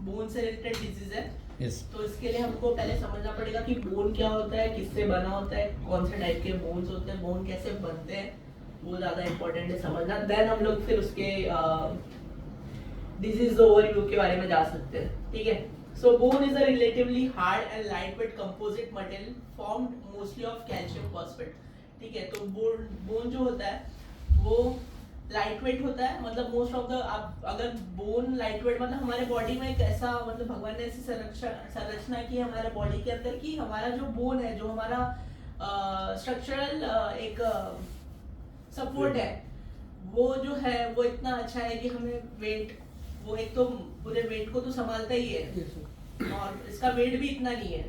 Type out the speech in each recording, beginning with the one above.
Bone से related disease है। Yes. तो इसके लिए हमको पहले समझना पड़ेगा कि बोन क्या होता है, किससे बना होता है, कौन से टाइप के बोन्स होते हैं, बोन कैसे बनते हैं, वो ज़्यादा इम्पोर्टेंट है समझना। देन हम लोग फिर उसके डिजीज ओवरव्यू के बारे में जा सकते हैं, ठीक है। So bone is a relatively hard and lightweight composite material formed mostly of calcium phosphate, ठीक है। तो बोन जो होता है वो लाइट वेट होता है, मतलब मोस्ट ऑफ द, आप अगर बोन लाइट वेट मतलब हमारे बॉडी में एक ऐसा, मतलब भगवान ने ऐसी संरचना की हमारे बॉडी के अंदर कि हमारा जो बोन है, जो हमारा स्ट्रक्चरल एक सपोर्ट है, वो जो है वो इतना अच्छा है कि हमें वेट, वो एक तो पूरे वेट को तो संभालता ही है, और इसका वेट भी इतना नहीं है,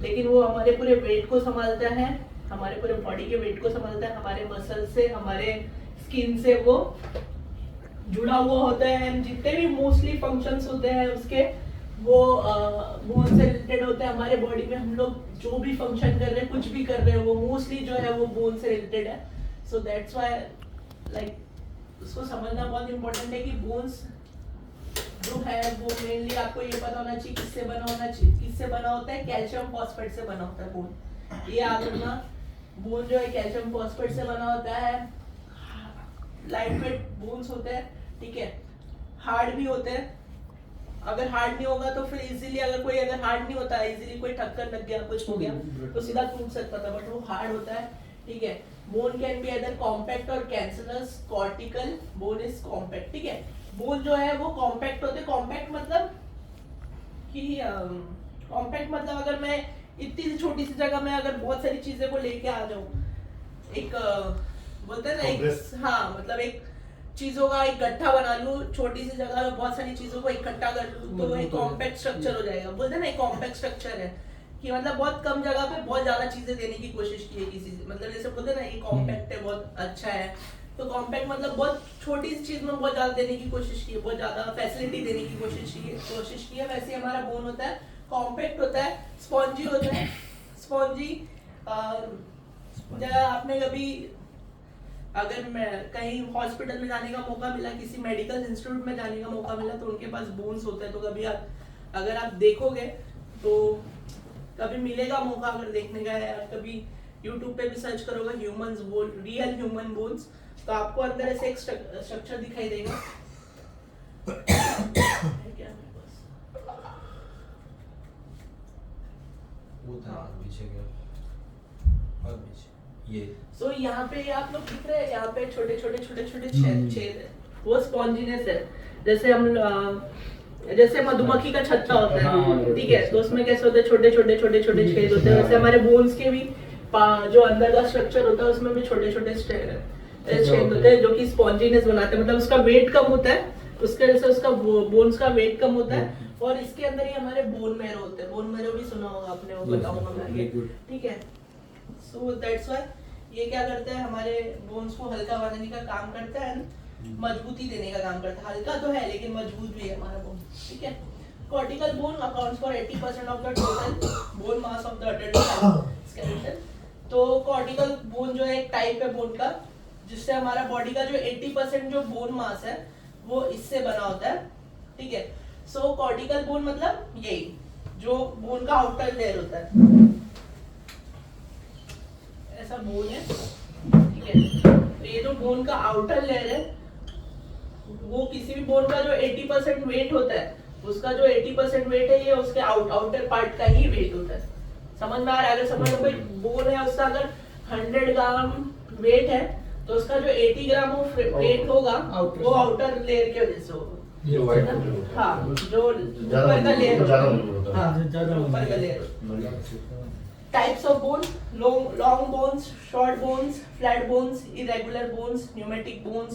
लेकिन वो हमारे पूरे वेट को संभालता है, हमारे पूरे बॉडी के वेट को संभालता है, हमारे मसल से, हमारे स्किन से वो जुड़ा हुआ होता है। जितने भी मोस्टली फंक्शंस होते हैं उसके, वो बोन से रिलेटेड होते हैं। हमारे बॉडी में हम लोग जो भी फंक्शन कर रहे हैं, कुछ भी कर रहे हैं, वो मोस्टली जो है वो बोन से रिलेटेड है। सो दैट्स व्हाई लाइक उसको समझना बहुत इंपॉर्टेंट है कि बोन्स जो है वो मेनली आपको ये पता होना चाहिए किससे बना होना चाहिए, किससे बना होता है, कैल्शियम फॉस्फेट से बना होता है बोन। ये याद रखना, बोन जो है कैल्शियम फॉस्फेट से बना होता है, लाइट वेट बोन्स होते हैं, ठीक है। हार्ड भी होते हैं, अगर हार्ड नहीं होगा तो फिर इजीली, अगर कोई अगर हार्ड नहीं होता, इजीली कोई टक्कर लग गया, कुछ हो गया तो सीधा टूट सकता था, बट वो हार्ड होता है, ठीक है। Bone can be either compact और cancellous, cortical bone is compact, ठीक है। बोन जो है वो कॉम्पैक्ट होते हैं। कॉम्पैक्ट मतलब कि कॉम्पैक्ट मतलब अगर मैं इतनी सी छोटी सी जगह में अगर बहुत सारी चीजें को लेके आ जाऊं, एक बोलते हैं ना एक, हाँ मतलब एक चीजों का एक गट्ठा बना लूं, छोटी सी जगह में बहुत सारी चीजों को इकट्ठा कर लूं, तो वो एक कॉम्पैक्ट स्ट्रक्चर हो जाएगा। बोलते हैं ना एक कॉम्पैक्ट स्ट्रक्चर है कि मतलब बहुत कम जगह पे बहुत ज्यादा चीजें देने की कोशिश की है किसी से, मतलब जैसे बोलते हैं ना ये कॉम्पैक्ट है, बहुत अच्छा है, तो कॉम्पैक्ट मतलब बहुत छोटी सी चीज में बहुत ज्यादा देने की कोशिश की है, बहुत ज्यादा फैसिलिटी देने की कोशिश की है। वैसे हमारा बोन होता है कॉम्पैक्ट होता है, स्पॉन्जी होता है। स्पॉन्जी आपने कभी अगर मैं कहीं हॉस्पिटल में जाने का मौका मिला, किसी मेडिकल इंस्टीट्यूट में जाने का मौका मिला, तो उनके पास बोन्स होते हैं, तो कभी आप अगर आप देखोगे तो कभी मिलेगा मौका अगर देखने का है, कभी यूट्यूब पे भी सर्च करोगे humans bone, real human bones, तो आपको अंदर ऐसे एक स्ट्रक्चर दिखाई देगा। क्या मेरे पास वो था पीछे गया और पीछे ये। सो यहाँ पे आप लोग दिख रहे हैं, यहाँ पे छोटे छोटे छेद है, वो स्पॉन्जीनेस है। जैसे हम जैसे मधुमक्खी का छत्ता होता है, ठीक है, तो उसमें कैसे होते हैं छोटे छोटे छेद होते हैं, वैसे हमारे बोन्स के भी जो अंदर का स्ट्रक्चर होता है उसमें भी छोटे छोटे छेद होते हैं जो कि स्पॉन्जीनेस बनाते हैं, मतलब उसका वेट कम होता है, उसके वजह से उसका बोन्स का वेट कम होता है। और इसके अंदर ही हमारे बोन मैरो होते हैं, बोन मैरो भी सुना होगा आपने, वो बताऊंगा मैं आगे, ठीक है। सो दैट्स व्हाई ये क्या करता है, हमारे बोन्स को हल्का बनाने का काम करता है, मजबूती देने का काम करता है। हल्का तो है लेकिन मजबूत भी है हमारा बोन, ठीक है। Cortical bone accounts for 80% of the total bone mass of the adult skeleton. तो कॉर्टिकल बोन जो है एक टाइप है बोन का, जिससे हमारा बॉडी का जो 80% जो बोन मास है वो इससे बना होता है, ठीक है। सो कॉर्टिकल बोन मतलब यही जो बोन का आउटर लेयर होता है, ऐसा बोन है, ठीक है। तो ये जो बोन का आउटर लेयर है, वो किसी भी बोन का जो 80% वेट होता है, उसका जो 80% वेट है ये उसके आउटर पार्ट का ही वेट होता है। समझ में आ रहा है? अगर समझ लो कोई बोन है, उसका अगर 100 ग्राम वेट है, तो उसका जो 80 ग्राम वेट होगा वो आउटर लेयर की वजह से होगा। हाँ, जो ऊपर का लेयर ऊपर का layer. Types of bone, long bones, short bones, flat bones, irregular bones, pneumatic bones,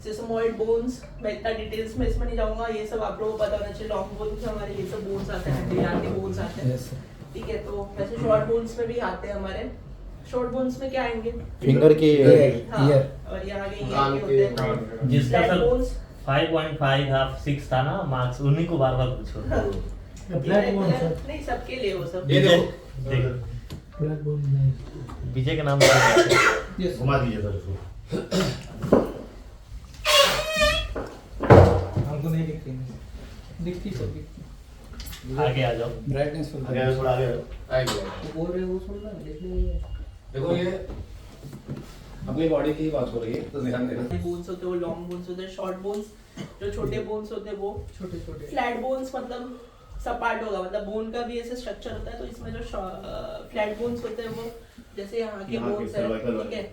sesamoid bones. मैं इतना डिटेल्स में इसमें नहीं जाऊंगा, ये सब आप लोगों को पता होना चाहिए। लॉन्ग बोन्स हमारे ये सब बोन्स आते हैं, हड्डी आते बोन्स आते हैं, ठीक है। तो वैसे शॉर्ट बोन्स में भी आते हैं हमारे। शॉर्ट बोन्स में क्या आएंगे, फिंगर के हाँ, और यहाँ के ईयर के होते हैं। जिसका फ्लैट सब बोन्स 5.5 हाफ 6 था ना मार्क्स, उन्हीं को बार बार पूछो। नहीं, सबके लिए वो सब। विजय के नाम घुमा दीजिए सर इसको। हमको नहीं दिख रही। दिखती सब दिखती। आगे आ जाओ। ब्राइटनेस फुल आगे आओ, थोड़ा आगे आओ। वो बोल रहे हो वो सुन रहा है देख ले। देखो ये अपनी बॉडी की बात हो रही है तो ध्यान देना। बोन्स होते हैं वो लॉन्ग बोन्स होते हैं, शॉर्ट बोन्स जो छोटे बोन्स होते हैं वो छोटे छोटे फ्लैट बोन्स मतलब सपाट होगा, मतलब बोन का भी ऐसे स्ट्रक्चर होता है। तो इसमें जो फ्लैट बोन्स होते हैं वो जैसे यहाँ के यहाँ के बोन्स है, cervical ठीक है,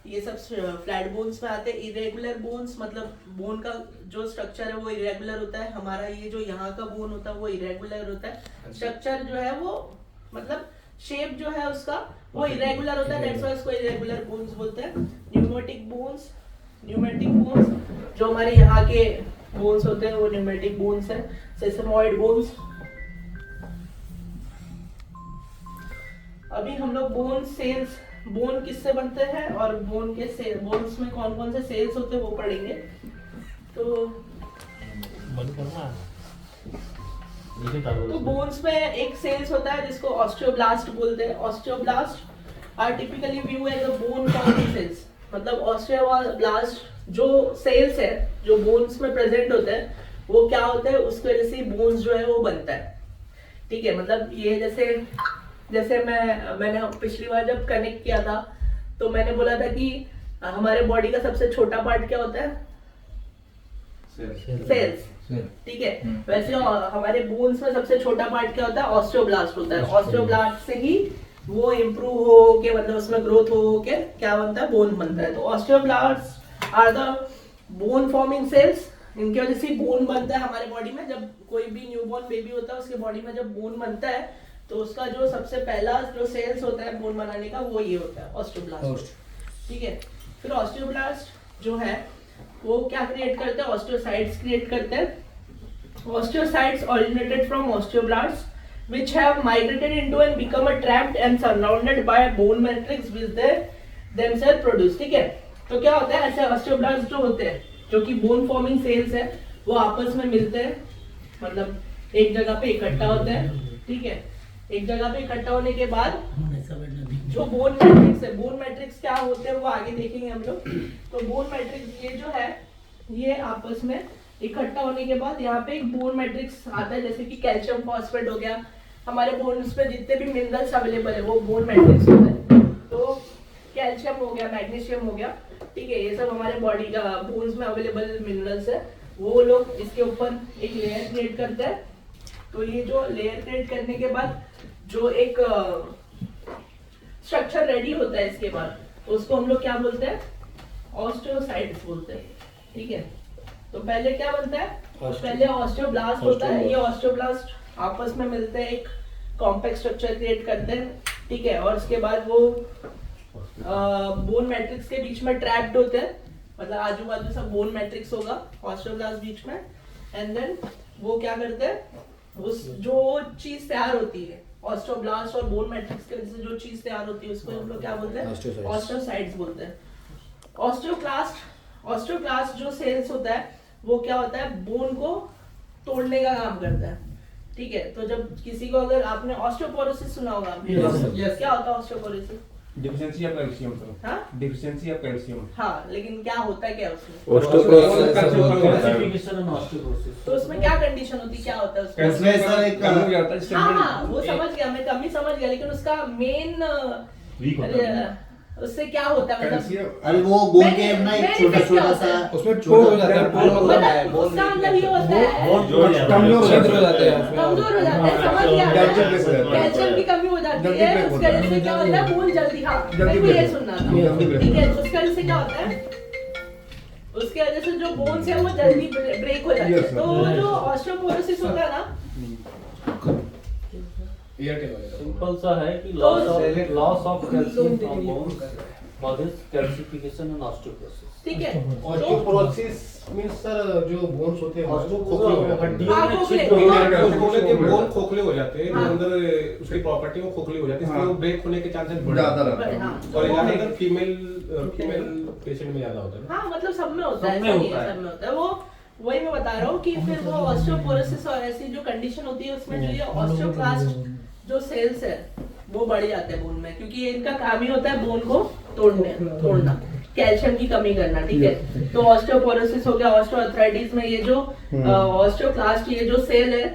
ये सब फ्लैट बोन्स में आते हैं। इरेगुलर बोन्स मतलब बोन का जो स्ट्रक्चर है वो इरेगुलर होता है। हमारा ये जो यहाँ का बोन होता है वो इरेगुलर होता है। स्ट्रक्चर जो है वो मतलब शेप जो है उसका वो इरेगुलर होता है, दैट्स व्हाई इसको इरेगुलर बोन्स बोलते हैं। न्यूमेटिक बोन्स जो हमारे यहाँ के बोन्स होते हैं वो न्यूमेटिक बोन्स है। सेसमॉइड बोन्स। अभी हम लोग बोन किससे बनते हैं और बोन के बोन्स में कौन कौन से सेल्स होते हैं वो पढ़ेंगे। तो बंद करना तो बोन्स में एक सेल्स होता है जिसको ऑस्टियोब्लास्ट बोलते हैं। Osteoblast are typically view as a bone forming cells. मतलब ऑस्टियोब्लास्ट जो सेल्स है जो बोन्स में प्रेजेंट होते हैं वो क्या होता है, उसकी वजह से बोन्स जो है वो बनता है, ठीक है। मतलब ये जैसे मैंने पिछली बार जब कनेक्ट किया था तो मैंने बोला था कि हमारे बॉडी का सबसे छोटा पार्ट क्या होता है, सेल्स, ठीक है। वैसे हमारे बोन्स में सबसे छोटा पार्ट क्या होता है, ऑस्टियोब्लास्ट होता है। ऑस्टियोब्लास्ट से ही वो इम्प्रूव हो के मतलब उसमें ग्रोथ हो के क्या बनता है, बोन बनता है। तो osteoblast are the bone forming cells. इनकी वजह से बोन बनता है हमारे बॉडी में। जब कोई भी न्यूबॉर्न बेबी होता है उसके बॉडी में जब बोन बनता है तो उसका जो सबसे पहला जो सेल्स होता है बोन बनाने का वो ये होता है, ऑस्टियोब्लास्ट, ठीक है। फिर ऑस्टियोब्लास्ट जो है वो क्या क्रिएट करते हैं, ऑस्टियोसाइट्स क्रिएट करते हैं। Osteocytes originated from osteoblasts which have migrated into and become a trapped and surrounded by bone matrix which they themselves produce, ठीक है। तो क्या होता है, ऐसे ऑस्टियोब्लास्ट जो होते हैं जो कि बोन फॉर्मिंग सेल्स है वो आपस में मिलते हैं, मतलब एक जगह पे इकट्ठा होते हैं, ठीक है। एक जगह पे इकट्ठा होने के बाद जो बोन मैट्रिक्स है, बोन मैट्रिक्स क्या होते हैं वो आगे देखेंगे हम लोग। तो बोन मैट्रिक्स ये जो है ये आपस में इकट्ठा होने के बाद यहाँ पे एक बोन मैट्रिक्स आता है, जैसे कि कैल्शियम फॉस्फेट हो गया। हमारे बोन्स पे जितने भी मिनरल्स अवेलेबल है वो बोन मैट्रिक्स होता है। तो कैल्शियम हो गया, मैग्नीशियम हो गया, ठीक है, ये सब हमारे बॉडी का बोन्स में अवेलेबल मिनरल्स है। वो लोग इसके ऊपर एक लेयर क्रिएट करते हैं। तो ये जो लेयर क्रिएट करने के बाद जो एक स्ट्रक्चर रेडी होता है इसके बाद उसको हम लोग क्या बोलते हैं, ऑस्टियोसाइट्स बोलते हैं, ठीक है। तो पहले क्या बनता है, पहले ऑस्टियोब्लास्ट होता है। ये ऑस्टियोब्लास्ट आपस में मिलते हैं, एक कॉम्पैक्ट स्ट्रक्चर क्रिएट करते हैं, ठीक है। और उसके बाद वो बोन मैट्रिक्स के बीच में ट्रैप्ड होते हैं, मतलब आजू बाजू सब बोन मैट्रिक्स होगा ऑस्टियोब्लास्ट बीच में। एंड देन वो क्या करते हैं, उस जो चीज तैयार होती है ऑस्टियोब्लास्ट और बोन मैट्रिक्स के वजह से जो चीज तैयार होती है उसको हम लोग क्या बोलते हैं, ऑस्टियोसाइट्स बोलते हैं। ऑस्टियोक्लास्ट जो सेल्स होता है वो क्या होता है, बोन को तोड़ने का काम करता है, ठीक है। तो जब किसी को अगर आपने ऑस्टियोपोरोसिस सुना होगा, Yes. क्या होता है ऑस्टियोपोरोसिस, डिफिशिएंसी ऑफ कैल्शियम तो हाँ डिफिशिएंसी ऑफ कैल्शियम हाँ, लेकिन क्या होता है क्या उसमें, तो उसमें क्या कंडीशन होती है, क्या होता है उसमें, उसमें सर एक कम हो जाता है हाँ हाँ वो समझ गया, मैं कमी समझ गया, लेकिन उसका मेन वीक होता है। उससे क्या होता है, मतलब कैल्शियम अरे वो बोन के ना एक छोटा छोटा सा उसमें पोर हो जाता है, पोर मतलब मतलब उसका मतलब ये होता है कमजोर छिद्र हो जाते हैं कमजोर हो जाते हैं, समझ गया, कैल्शियम लेस हो जाता है। कैल्शियम की कमी हो जाती जल्दी है, break उसके होता है। वजह से क्या होता है, बोन जल्दी, हाँ जल्दी मेरे को ये break सुनना जल्दी था, break ठीक है। उसके वजह से क्या होता है, उसके वजह से जो बोन्स है वो जल्दी ब्रेक हो जाते हैं। तो वो जो ऑस्टियोपोरोसिस होता है ना, सिंपल सा है कि loss of calcium from bones causes calcification and osteoporosis. ठीक है, ऑस्टियोपोरोसिस मींस सर जो बोन्स होते हैं खोखले हो जाते हैं। हड्डियों हाँ, में खोखले, छिद्र हो हाँ। जाते हैं। खोखले के बोन खोखले हो जाते हैं, हाँ। अंदर उसकी प्रॉपर्टी वो खोखली हो जाती है, इसलिए वो ब्रेक होने के चांसेस ज्यादा रहता है। हाँ। और ज्यादातर फीमेल पेशेंट में ज्यादा होता है ना। हाँ मतलब सब में होता है, सब में ऐसा नहीं होता है, है। सब में होता है। वो वही मैं बता रहा हूँ कि फिर वो ऑस्टियोपोरोसिस और ऐसी जो कंडीशन होती है उसमें जो ये ऑस्टियोक्लास्ट जो सेल्स है वो बढ़ जाते हैं बोन में, क्योंकि इनका काम ही होता है बोन को तोड़ना, कैल्शियम की कमी करना, ठीक है। तो ऑस्टियोपोरोसिस हो गया, ऑस्टियोआर्थराइटिस में ये जो ऑस्टियोक्लास्ट, ये जो सेल है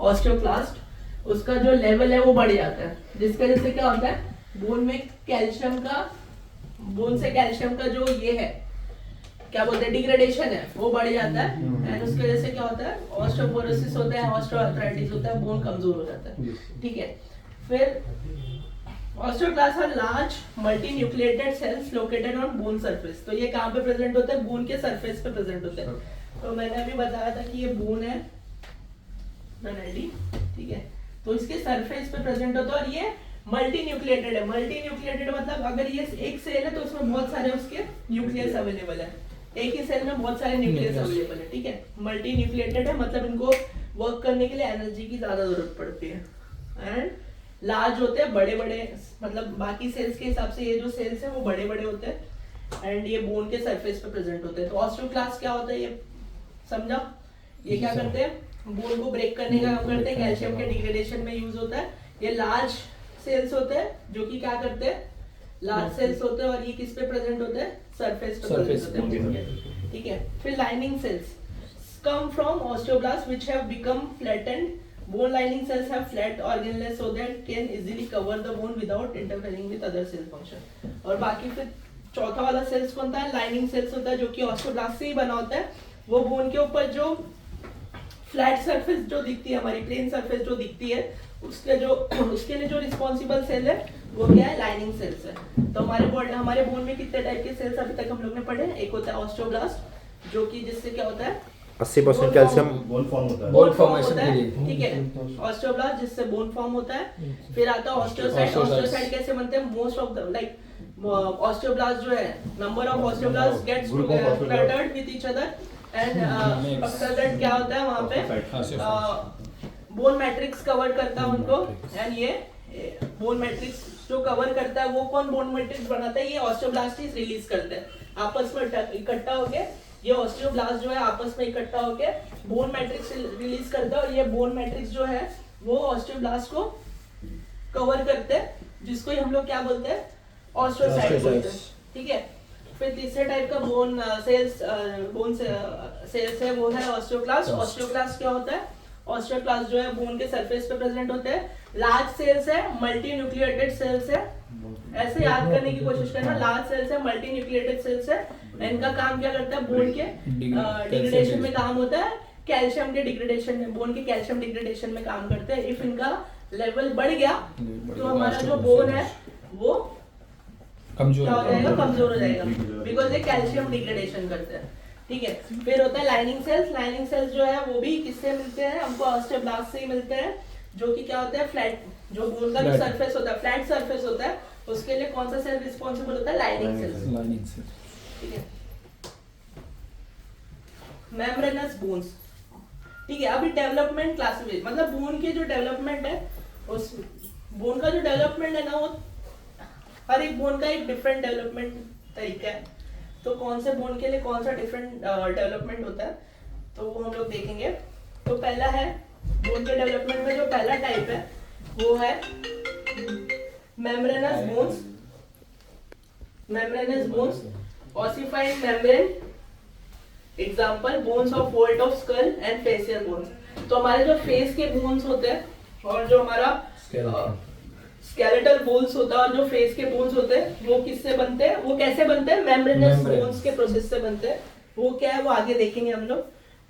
ऑस्टियोक्लास्ट, उसका जो लेवल है वो बढ़ जाता है, जिसकी वजह से क्या होता है, बोन में कैल्शियम का, बोन से कैल्शियम का जो ये है, क्या बोलते हैं, डिग्रेडेशन है, वो बढ़ जाता है। एंड उसकी वजह से क्या होता है, ऑस्टियोपोरोसिस होता है, ऑस्टियोआर्थराइटिस होता है, बोन कमजोर हो जाता है, ठीक है। फिर osteoclast are large multi nucleated cells located on bone surface. तो ये कहाँ पे प्रेजेंट होते हैं, बोन के सरफेस पे प्रेजेंट होते हैं। तो मैंने अभी बताया था कि ये बोन है रनल्डी, ठीक है, तो इसके सरफेस पे प्रेजेंट होता है और ये मल्टी न्यूक्लिएटेड है। मल्टी न्यूक्लिएटेड मतलब अगर ये एक सेल है तो उसमें बहुत सारे उसके न्यूक्लियस अवेलेबल है, एक ही सेल में बहुत सारे न्यूक्लियस अवेलेबल है, ठीक है। मल्टी न्यूक्लिएटेड है मतलब इनको वर्क करने के लिए एनर्जी की ज्यादा जरूरत पड़ती है। एंड लार्ज होते हैं, बड़े बड़े, मतलब बाकी सेल्स के हिसाब से ये जो सेल्स है वो बड़े बड़े होते हैं। एंड ये बोन के सरफेस पे प्रेजेंट होते हैं। तो ऑस्टियोक्लास्ट क्या होता है ये समझा, ये क्या करते हैं, बोन को ब्रेक करने का काम करते हैं, कैल्शियम के डिग्रेडेशन में यूज होता है। ये लार्ज सेल्स होते हैं जो कि क्या करते हैं, लार्ज सेल्स होते हैं, और ये किस पे प्रेजेंट होते हैं, सरफेस पे प्रेजेंट होते हैं, ठीक है। फिर lining cells come from osteoblasts which have become flattened. Bone lining cells have flat organelles so that can easily cover the bone without interfering with other cell function. और बाकी फिर चौथा वाला सेल्स कौन था, लाइनिंग सेल्स होता है, जो कि ऑस्टियोब्लास्ट से ही बना होता है। वो बोन के ऊपर जो फ्लैट सरफेस जो दिखती है, हमारी प्लेन सरफेस जो दिखती है, उसके लिए जो रिस्पॉन्सिबल सेल है वो क्या है, लाइनिंग सेल्स है। तो हमारे बोन में कितने टाइप के सेल्स अभी तक हम लोग ने पढ़े, एक होता है ऑस्टियोब्लास्ट, जो कि जिससे क्या होता है, 80% कैल्शियम बोन फॉर्म होता है। बोन फॉर्मेशन होता के है, लिए। ठीक है। ऑस्टियोब्लास्ट जिससे बोन फॉर्म होता है। फिर आता है ऑस्टियोसाइट। ऑस्टियोसाइट कैसे बनते हैं, most of the like osteoblast जो है, number of osteoblast gets cluttered with each other and after that क्या होता है वहां पे बोन मैट्रिक्स कवर करता है उनको। एंड ये बोन मैट्रिक्स जो कवर करता है वो कौन बोन मैट्रिक्स बनाता है, ये ऑस्टियोब्लास्ट ही रिलीज करते हैं आपस में इकट्ठा होके। ये ऑस्टियोब्लास्ट जो है आपस में इकट्ठा होके बोन मैट्रिक्स रिलीज करता है, और ये बोन मैट्रिक्स जो है वो ऑस्टियोब्लास्ट को कवर करते हैं, जिसको ही हम लोग क्या बोलते हैं, ऑस्टियोसाइट बोलते हैं, ठीक है। फिर तीसरे टाइप का बोन सेल्स है वो है ऑस्टियोक्लास्ट। ऑस्टियोक्लास्ट क्या होता है, ऑस्टियोक्लास्ट जो है बोन के सरफेस पे प्रेजेंट होते हैं, लार्ज सेल्स है, मल्टी न्यूक्लिएटेड सेल्स है। ऐसे याद करने की कोशिश करना, लार्ज सेल्स है, मल्टी न्यूक्लिएटेड सेल्स है। इनका काम क्या करता है, बोन के डिग्रेडेशन में काम होता है, कैल्शियम के डिग्रेडेशन में, बोन के कैल्शियम डिग्रेडेशन में काम करते हैं। इफ इनका लेवल बढ़ गया तो हमारा जो बोन है वो कमजोर हो जाएगा, कमजोर हो जाएगा, बिकॉज ये कैल्शियम डिग्रेडेशन करते हैं, ठीक है। फिर होता है लाइनिंग सेल्स। लाइनिंग सेल्स जो है वो भी किससे मिलते हैं, हमको ऑस्टियोब्लास्ट से ही मिलते हैं, जो कि क्या होता है, फ्लैट, जो बोन का जो सरफेस होता है, फ्लैट सरफेस होता है, उसके लिए कौन सा सेल रिस्पॉन्सिबल होता है, लाइनिंग सेल्स, ठीक है। मेम्ब्रेनस बोन्स, ठीक है। अभी डेवलपमेंट क्लासिफिकेशन, मतलब बोन के जो डेवलपमेंट है, उस बोन का जो डेवलपमेंट है ना, वो हर एक बोन का एक डिफरेंट डेवलपमेंट तरीका है। तो कौन से बोन के लिए कौन सा डिफरेंट डेवलपमेंट होता है, तो वो हम लोग देखेंगे। तो पहला है बोन के डेवलपमेंट में जो पहला टाइप है वो है membranes bones. Membranes bones, ossified membrane, example bones of fold of skull and facial bones. तो हमारे जो फेस के बोन्स होते हैं और जो हमारा स्केलेटल बोन्स होता है और जो फेस के बोन्स होते हैं वो किससे बनते हैं, वो कैसे बनते हैं, मेम्ब्रेनस बोन्स के प्रोसेस से बनते हैं। वो क्या है वो आगे देखेंगे हम लोग।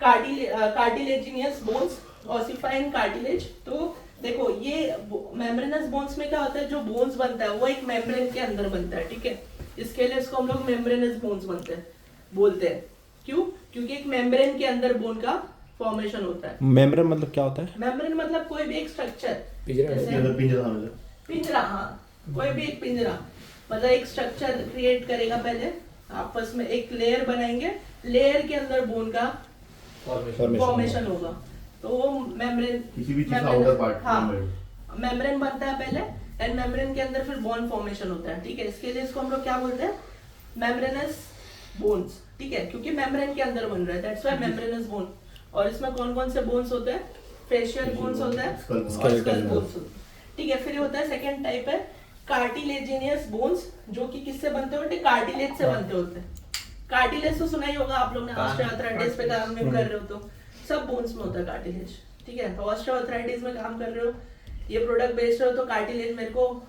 Cartilaginous bones, ossifying cartilage. तो देखो ये मेम्ब्रेनस बोन्स में क्या होता है, जो बोन्स बनता है वो एक मेम्ब्रेन के अंदर बनता है, ठीक है। इसके लिए इसको हम लोग मेम्ब्रेनस बोन्स बोलते हैं। क्यों, क्योंकि एक मेम्ब्रेन के अंदर बोन का फॉर्मेशन होता है। मेम्ब्रेन मतलब क्या होता है, मेम्ब्रेन मतलब कोई भी एक स्ट्रक्चर, पिंजरा, हाँ, कोई भी एक पिंजरा, मतलब एक स्ट्रक्चर क्रिएट करेगा, पहले आपस में एक लेयर बनाएंगे, लेयर के अंदर बोन का फॉर्मेशन होगा, तो वो मेम्ब्रेन, किसी भी चीज का आउटर पार्ट, हाँ, मेम्ब्रेन बनता है पहले, एंड मेम्ब्रेन के अंदर फिर बोन फॉर्मेशन होता है, ठीक है। इसके लिए इसको हम लोग क्या बोलते हैं, मेम्ब्रेनस बोन्स, ठीक है, क्योंकि मेम्ब्रेन के अंदर बन रहा है, दैट्स व्हाई मेम्ब्रेनस बोन। और इसमें कौन कौन से बोन्स होते हैं, फेशियल बोन्स होते हैं, स्केलेटल बोन्स, ठीक है। फिर होता है सेकंड टाइप है कार्टिलेजिनियस बोन्स जो कि किससे बनते होते हैं? कार्टिलेज से बनते होते हैं। कार्टिलेज तो सुना ही होगा आप लोग ने, ऑस्टियोआर्थराइटिस पे काम में कर रहे हो तो सब बोन्स में होता है कार्टिलेज, ठीक है। तो ऑस्टियोआर्थराइटिस में काम कर रहे हो, ये प्रोडक्ट बेच रहे हो, तो कार्टिलेज मेरे को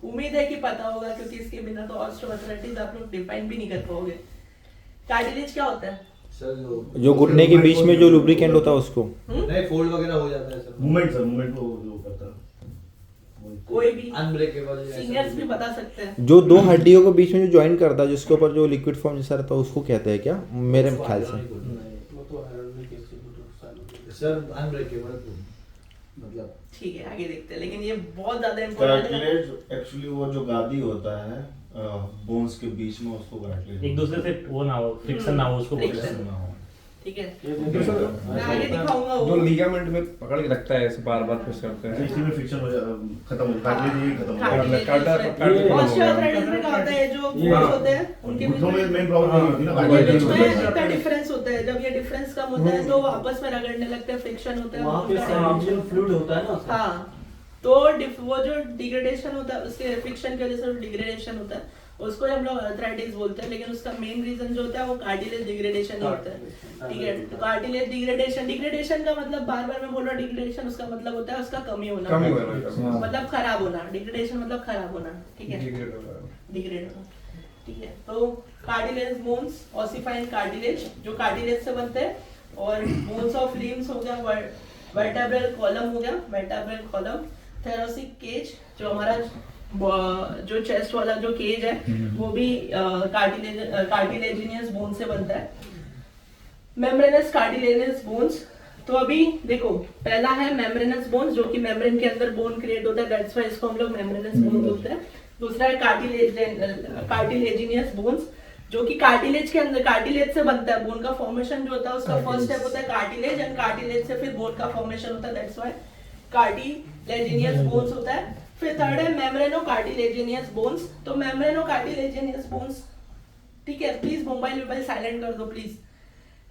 उम्मीद है कि पता होगा, क्योंकि इसके बिना तो ऑस्टियोआर्थराइटिस आप लोग डिफाइन भी नहीं कर पाओगे। कार्टिलेज क्या होता है? जो घुटने के बीच में जो लुब्रिकेंट होता है उसको। नहीं, फोल्ड वगैरह हो जाता है सर। मूवमेंट वो जो करता है कोई भी अनब्रेकेबल सीनियर्स भी बता सकते हैं। जो दो हड्डियों के बीच में जो जॉइन करता है, जिसके ऊपर जो लिक्विड फॉर्म जैसा रहता है, उसको कहते हैं क्या? मेरे ख्याल से वो तो आयरन के सर अनब्रेकेबल मतलब ठीक है, आगे देखते हैं, लेकिन ये बहुत ज्यादा इम्पोर्टेंट है। कार्टिलेज एक्चुअली वो जो गादी होता है बोन्स के बीच में, उसको कार्टिलेज एक दूसरे से वो ना हो, फ्रिक्शन ना हो, उसको बोलते हैं। Friction। ना हो। ठीक है, सर मैं आगे दिखाऊंगा जो वो। लिगामेंट में पकड़ के रखता है, ऐसे बार बार प्रेस करते हैं। इसी में फ्रिक्शन हो खत्म हो कार्टिलेज ही खत्म हो कार्टिलेज कार्टिलेज ऑस्टियोआर्थराइटिस में क्या होता है, जो बोन्स होते हैं उनके बीच घुटनों में में मेन प्रॉब्लम नहीं होती ना उनके बीच में कार्टिलेज इतना डिफरेंस होता है। जब ये डिफरेंस कम होता है तो वो आपस में रगड़ने लगते हैं, फ्रिक्शन होता है, वहाँ पे bone का सैंजियल फ्लूइड होता है ना सर? हाँ, तो वो जो डिग्रेडेशन होता है, उसके फ्रिक्शन की वजह से डिग्रेडेशन होता है, उसको हम लोग अर्थराइटिस बोलते हैं। लेकिन उसका मेन रीजन जो होता है वो कार्टिलेज डिग्रेडेशन ही होता है, ठीक है। तो कार्टिलेज डिग्रेडेशन का मतलब, बार बार मैं बोल रहा हूँ, डिग्रेडेशन उसका मतलब होता है उसका कमी होना, मतलब खराब होना। डिग्रेडेशन मतलब खराब होना, ठीक है, डिग्रेड होना, ठीक है। तो कार्टिलेज बोन्स, ऑसिफाइन कार्टिलेज जो कार्टिलेज से बनते हैं, और बोन्स ऑफ लिम्स हो गया, वर्टेब्रल कॉलम हो गया, वर्टेब्रल कॉलम, थोरेसिक केज जो हमारा जो चेस्ट वाला जो केज है वो भी कार्टिलेजिनियस बोन से बनता है। मेम्ब्रेनस कार्टिलेजिनियस बोन्स, तो अभी देखो पहला है मेम्ब्रेनस बोन्स जो कि मेम्ब्रेन के अंदर बोन क्रिएट होता है, दैट्स व्हाई इसको हम लोग मेम्ब्रेनस बोन बोलते हैं। दूसरा है कार्टिलेजिनियस बोन्स जो कि कार्टिलेज के अंदर, कार्टिलेज से बनता है। बोन का फॉर्मेशन जो होता है उसका फर्स्ट स्टेप होता है कार्टिलेज, एंड कार्टिलेज से फिर बोन का फॉर्मेशन होता है, दैट्स व्हाई कार्टिलेजिनियस बोन्स होता है। फिर थर्ड है मेम्ब्रेनो कार्टिलेजिनियस बोन्स। तो मेम्ब्रेनो कार्टिलेजिनियस बोन्स, ठीक है, प्लीज मोबाइल साइलेंट कर दो प्लीज,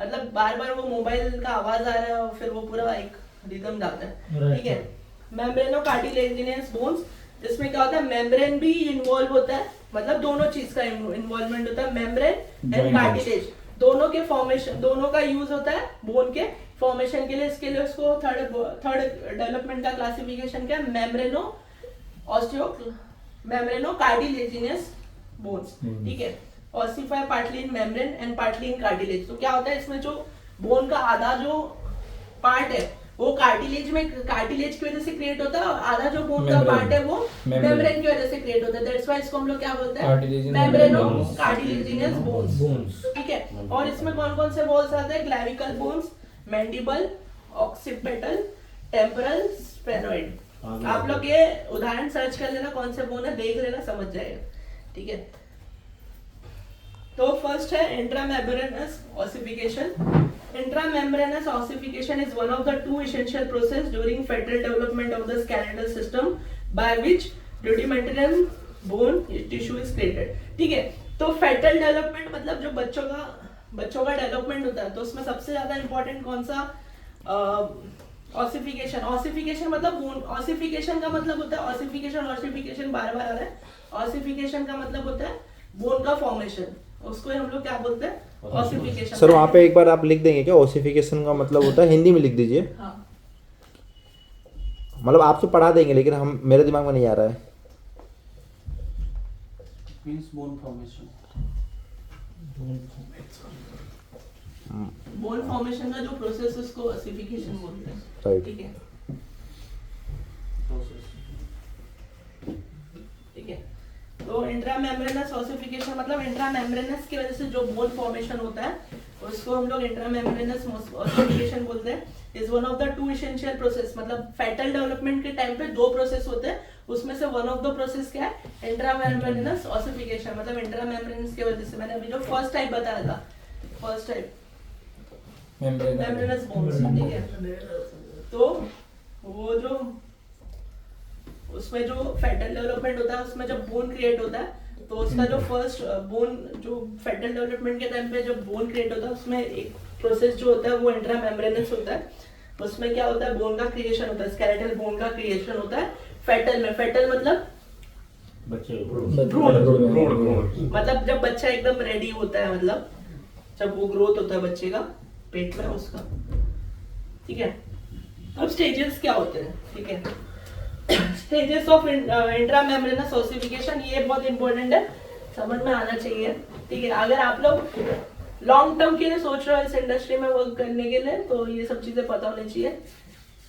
मतलब बार बार वो मोबाइल का आवाज आ रहा है और फिर वो पूरा एक रिदम जाता है, ठीक है। मेम्ब्रेनो कार्टिलेजिनियस बोन्स, इसमें क्या होता है, मेम्ब्रेन भी इन्वॉल्व होता है, मतलब दोनों चीज का इन्वॉल्वमेंट होता है, मेम्ब्रेन एंड कार्टिलेज दोनों के फॉर्मेशन, दोनों का यूज होता है बोन के फॉर्मेशन के लिए। इसके लिए उसको थर्ड डेवलपमेंट का क्लासिफिकेशन क्या है, मेम्ब्रेनो कार्टिलेजिनियस बोन्स, ठीक है। Ossify partly in membrane and partly in cartilage. तो क्या होता है, इसमें जो बोन का आधा जो पार्ट है वो कार्टिलेज की वजह से क्रिएट होता है, और आधा जो बोन का पार्ट है वो मेम्ब्रेन की वजह से क्रिएट होता है, दैट्स व्हाई इसको हम लोग क्या बोलते हैं, मेम्ब्रेनो कार्टिलेजिनियस बोन्स, ठीक है। और इसमें कौन कौन से बोन्स आते हैं, clavicle bones, mandible, occipital, temporal, sphenoid. आप लोग ये उदाहरण सर्च कर लेना, कौन से बोन है देख लेना, समझ जाएगा, ठीक है। तो फर्स्ट है इंट्रामेम्ब्रेनस ossification. Intramembranous ossification is one of the two essential process during fetal development of the skeletal system by which rudimentary bone tissue is created, ठीक है। तो fetal development मतलब जो बच्चों का डेवलपमेंट होता है, तो उसमें सबसे ज्यादा इंपॉर्टेंट कौन सा, ऑसिफिकेशन मतलब बोन। ऑसिफिकेशन का मतलब होता है, ऑसिफिकेशन बार बार आ रहा है, ऑसिफिकेशन का मतलब होता है बोन का फॉर्मेशन, उसको हम लोग क्या बोलते हैं, ऑसिफिकेशन। सर वहाँ पे एक बार आप लिख देंगे क्या, ऑसिफिकेशन का मतलब होता है, हिंदी में लिख दीजिए। हाँ, मतलब आप तो पढ़ा देंगे लेकिन हम, मेरे दिमाग में नहीं आ रहा है। Means bone formation. Bone formation का जो प्रोसेस उसको ऑसिफिकेशन बोलते हैं, राइट, ठीक है, ठीक है। तो इंट्रामेम्ब्रेनस ऑसिफिकेशन मतलब इंट्रामेम्ब्रेनस की वजह से जो बोन फॉर्मेशन होता है उसको हम लोग इंट्रामेम्ब्रेनस ऑसिफिकेशन बोलते हैं। Is one of the two essential process, मतलब फेटल डेवलपमेंट के टाइम पे दो प्रोसेस होते हैं, उसमें से वन ऑफ द प्रोसेस क्या है, इंट्रामेम्ब्रेनस ऑसिफिकेशन। मतलब इंट्रामेम्ब्रेनस की वजह से, मैंने अभी जो फर्स्ट टाइप बताया था, फर्स्ट टाइप मेम्ब्रेनस बोन्स, ठीक है। तो वो जो उसमें जो फेटल डेवलपमेंट होता है, उसमें जब बोन क्रिएट होता है, तो उसका जो फर्स्ट बोन, जो फेटल डेवलपमेंट के टाइम पे जब बोन क्रिएट होता है, उसमें एक प्रोसेस जो होता है वो इंट्रामेम्ब्रेनस होता है। उसमें क्या होता है, बोन का क्रिएशन होता है, स्केलेटल बोन का क्रिएशन होता है फेटल में। फेटल मतलब बच्चे मतलब जब बच्चा एकदम रेडी होता है, मतलब जब वो ग्रोथ होता है बच्चे का पेट में उसका, ठीक है। अब स्टेजेस क्या होते हैं, ठीक है। Stages of intra membranes ossification, ये बहुत इंपॉर्टेंट है, समझ में आना चाहिए, ठीक है। अगर आप लोग लॉन्ग टर्म के लिए सोच रहे हो इस इंडस्ट्री में वर्क करने के लिए, तो ये सब चीजें पता होनी चाहिए,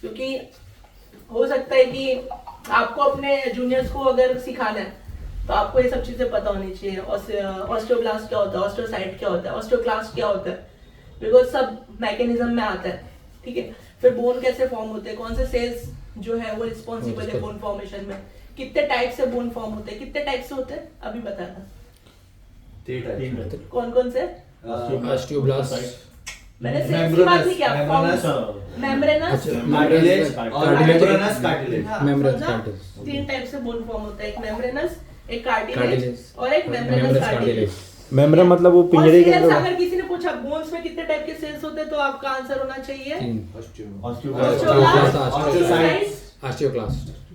क्योंकि हो सकता है कि आपको अपने जूनियर्स को अगर सिखाना है तो आपको ये सब चीजें पता होनी चाहिए। ऑस्टियोब्लास्ट क्या होता है, ऑस्टियोसाइट क्या होता है, ऑस्टियोक्लास्ट क्या होता है, बिकॉज सब मैकेनिज्म में आता है, ठीक है। फिर बोन कैसे फॉर्म होते हैं, कौन से सेल्स जो है वो रिस्पॉन्सिबल है बोन फॉर्मेशन में, कितने टाइप से बोन फॉर्म होते हैं, कितने टाइप से होते हैं अभी बताना, कौन कौन से। ऑस्टियोब्लास्ट, मैंने सेल्स की बात नहीं किया, मेम्ब्रेनस और मेम्ब्रेनस कार्टिलेज। मेम्ब्रेनस, तीन टाइप से बोन फॉर्म होता है, एक मेम्ब्रेनस, एक कार्टिलेज और एक मेम्ब्रेनस कार्टिलेज। मेम्ब्रेन मतलब वो पिंजरे के अंदर। अगर किसी ने पूछा बोन्स में कितने टाइप के सेल्स होते हैं, तो आपका आंसर होना चाहिए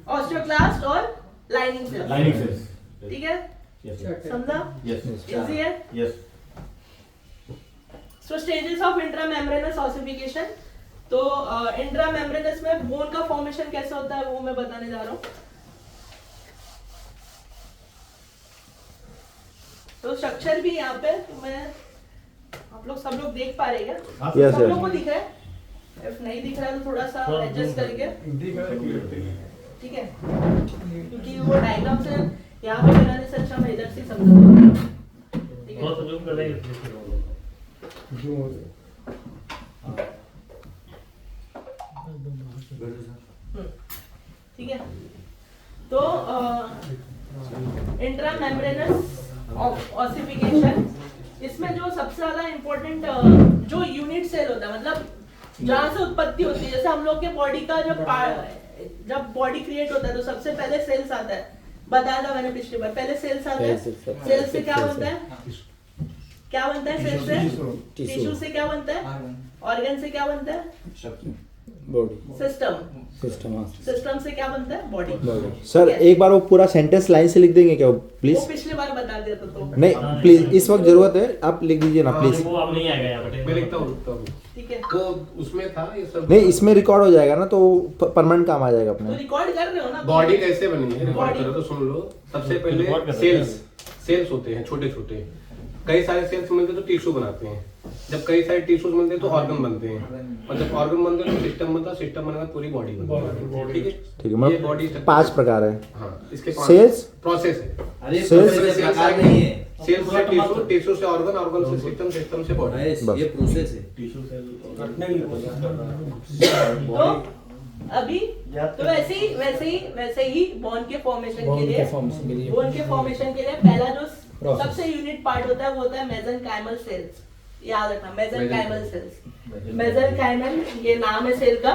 ऑस्टियोक्लास्ट और लाइनिंग सेल्स, ठीक है, समझा, इजी है। सो स्टेजेस ऑफ इंट्रामेम्ब्रेनस ऑसिफिकेशन, तो इंट्रामेम्ब्रेनस में बोन का फॉर्मेशन कैसे होता है वो मैं बताने जा रहा हूँ। तो स्ट्रक्चर भी यहाँ पे मैं, आप लोग सब लोग देख पा रहे हैं क्या? Yes, सब yes. लोग को दिख रहा है? इफ नहीं दिख रहा है तो थोड़ा सा एडजस्ट करके, ठीक है, क्योंकि वो डायग्राम से यहाँ पे बनाने से अच्छा मैं इधर से समझाऊंगा, ठीक है। बहुत जूम कर लेंगे। ठीक है, तो इंट्रामेम्ब्रेनस ऑसिफिकेशन, इसमें जो सबसे ज्यादा इम्पोर्टेंट जो यूनिट सेल होता है, मतलब जहाँ से उत्पत्ति होती है, जैसे हम लोग के बॉडी का जब बॉडी क्रिएट होता है तो सबसे पहले सेल्स आता है, बताया था मैंने पिछली बार, पहले सेल्स आता है। सेल्स से क्या बनता है, क्या बनता है सेल्स से, टिश्यू से क्या बनता है, ऑर्गन से क्या बनता है, बॉडी, सिस्टम से क्या बनता है, बॉडी। सर एक बार वो पूरा सेंटेंस लाइन से लिख देंगे क्या वो प्लीज? पिछली बार बता दिया था तो नहीं प्लीज, इस वक्त जरूरत है, आप लिख दीजिए ना प्लीज। वो अब नहीं आएगा यहाँ पे। मैं लिखता हूँ ठीक है। वो उसमें था ये सब। नहीं, इसमें रिकॉर्ड हो जाएगा ना, तो परमानेंट काम आ जाएगा तो अपने। रिकॉर्ड कर रहे हो ना, बॉडी कैसे बनी है, रिकॉर्ड Body. करो तो सुन लो। सबसे Record पहले कर रहे हैं। सेल्स होते हैं छोटे छोटे, कई सारे सेल्स मिलते हैं तो टिश्यू बनाते हैं, जब कई सारे टिश्यूज मिलते हैं तो ऑर्गन बनते हैं, और जब ऑर्गन बनते हैं तो सिस्टम बनता है, सिस्टम बनने के बाद पूरी बॉडी बनती है, ठीक है। ठीक है, ये body मतलब structure 5 प्रकार है। हाँ, इसके Cells? प्रोसेस है। अरे Cells- प्रोसेस से प्रकार नहीं है, सेल्स से टिश्यू, टिश्यू से ऑर्गन, ऑर्गन से सिस्टम, सिस्टम से बॉडी। ये प्रोसेस है। तो अभी तो वैसे ही बोन के फॉर्मेशन के लिए, बोन के फॉर्मेशन के लिए पहला जो सबसे यूनिट पार्ट होता है वो होता है मेसेनकाइमल सेल्स। याद रखना, मेसेनकाइमल सेल्स, मेसेनकाइमल ये नाम है सेल का,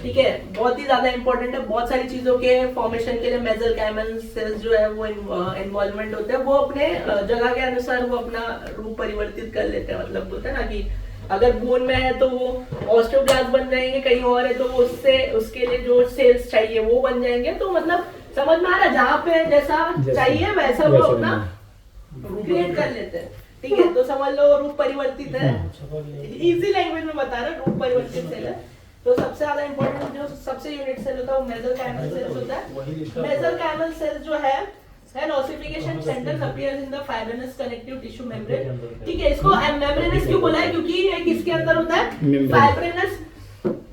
ठीक है, बहुत ही ज्यादा इंपॉर्टेंट है। बहुत सारी चीजों के फॉर्मेशन के लिए मेसेनकाइमल सेल्स जो है वो इन्वॉल्वमेंट होते हैं, वो अपने जगह के अनुसार वो अपना रूप परिवर्तित कर लेते हैं। मतलब बोलते हैं ना कि अगर बोन में है तो वो ऑस्टियोब्लास्ट बन जाएंगे, कहीं और है तो वो उसके लिए जो सेल्स चाहिए वो बन जाएंगे। तो मतलब समझ में आ रहा है, जहाँ पे जैसा चाहिए वैसा वो अपना क्रिएट कर लेते हैं, ठीक है। तो समझ लो रूप परिवर्तित है, इजी लैंग्वेज में बता रहा हूँ, रूप परिवर्तित सेल है। तो सबसे ज्यादा इंपॉर्टेंट जो सबसे यूनिट सेल होता है वो मेसेनकाइमल सेल्स होता है। मेसेनकाइमल सेल्स जो है an ossification centers appears in the fibrinous connective tissue membrane, ठीक है। इसको मेम्ब्रेनस क्यों बोला है, क्योंकि ये किसके अंदर होता है, फाइब्रिनस,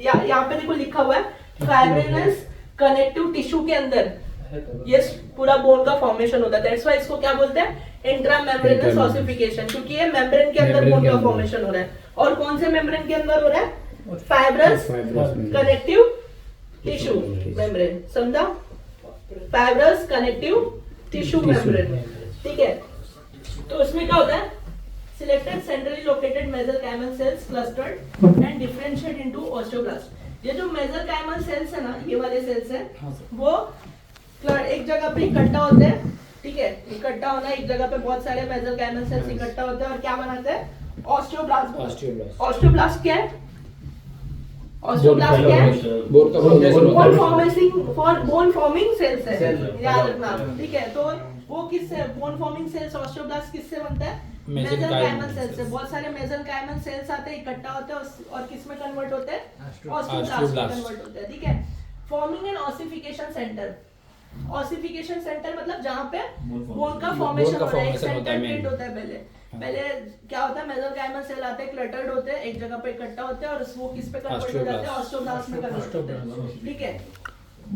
यहाँ पे देखो लिखा हुआ है फाइब्रिनस कनेक्टिव टिश्यू के अंदर ये पूरा बोन का फॉर्मेशन होता है। दैट्स व्हाई इसको क्या बोलते हैं, इंट्रामेम्ब्रेनस ऑसिफिकेशन, क्योंकि ये मेम्ब्रेन के अंदर बोन का फॉर्मेशन हो रहा है। और कौन से मेम्ब्रेन के अंदर हो रहा है, फाइब्रस कनेक्टिव टिश्यू मेम्ब्रेन, समझा, फाइब्रस कनेक्टिव टिश्यू मेम्ब्रेन, ठीक है। तो उसमें क्या होता है, selected centrally located mesenchymal cells clustered and differentiate into osteoblast. ये जो मेसेनकाइमल सेल्स है ना, ये वाले सेल्स है, वो एक जगह पे इकट्ठा होते हैं, ठीक है। इकट्ठा होना, एक जगह पे बहुत सारे मेसेनकाइमल सेल्स इकट्ठा होते हैं और क्या बनाते हैं, ऑस्टियोब्लास्ट। ऑस्टियोब्लास्ट क्या है, ऑस्टियोब्लास्ट क्या है? बोन का बोन फॉर्मिंग सेल्स है, याद रखना, ठीक है। तो वो किससे, बोन फॉर्मिंग सेल्स ऑस्टियोब्लास्ट किससे बनता है? मेसेनकाइमल सेल्स से। बहुत सारे मेसेनकाइमल सेल्स आते हैं, इकट्ठा होते हैं और किस में कन्वर्ट होते हैं? ऑस्टियोब्लास्ट में कन्वर्ट होते हैं, ठीक है। Forming an ossification centre. Ossification centre मतलब जहाँ पे बोन का फॉर्मेशन होता है, एक सेंटर क्रिएट होता है। पहले क्या होता है, मेसेनकाइमल सेल आते हैं, क्लटर्ड होते हैं, एक जगह पे इकट्ठा होते हैं और वो किस पे कन्वर्ट हो जाते हैं? ऑस्टियोब्लास्ट में कन्वर्ट होते हैं, ठीक है।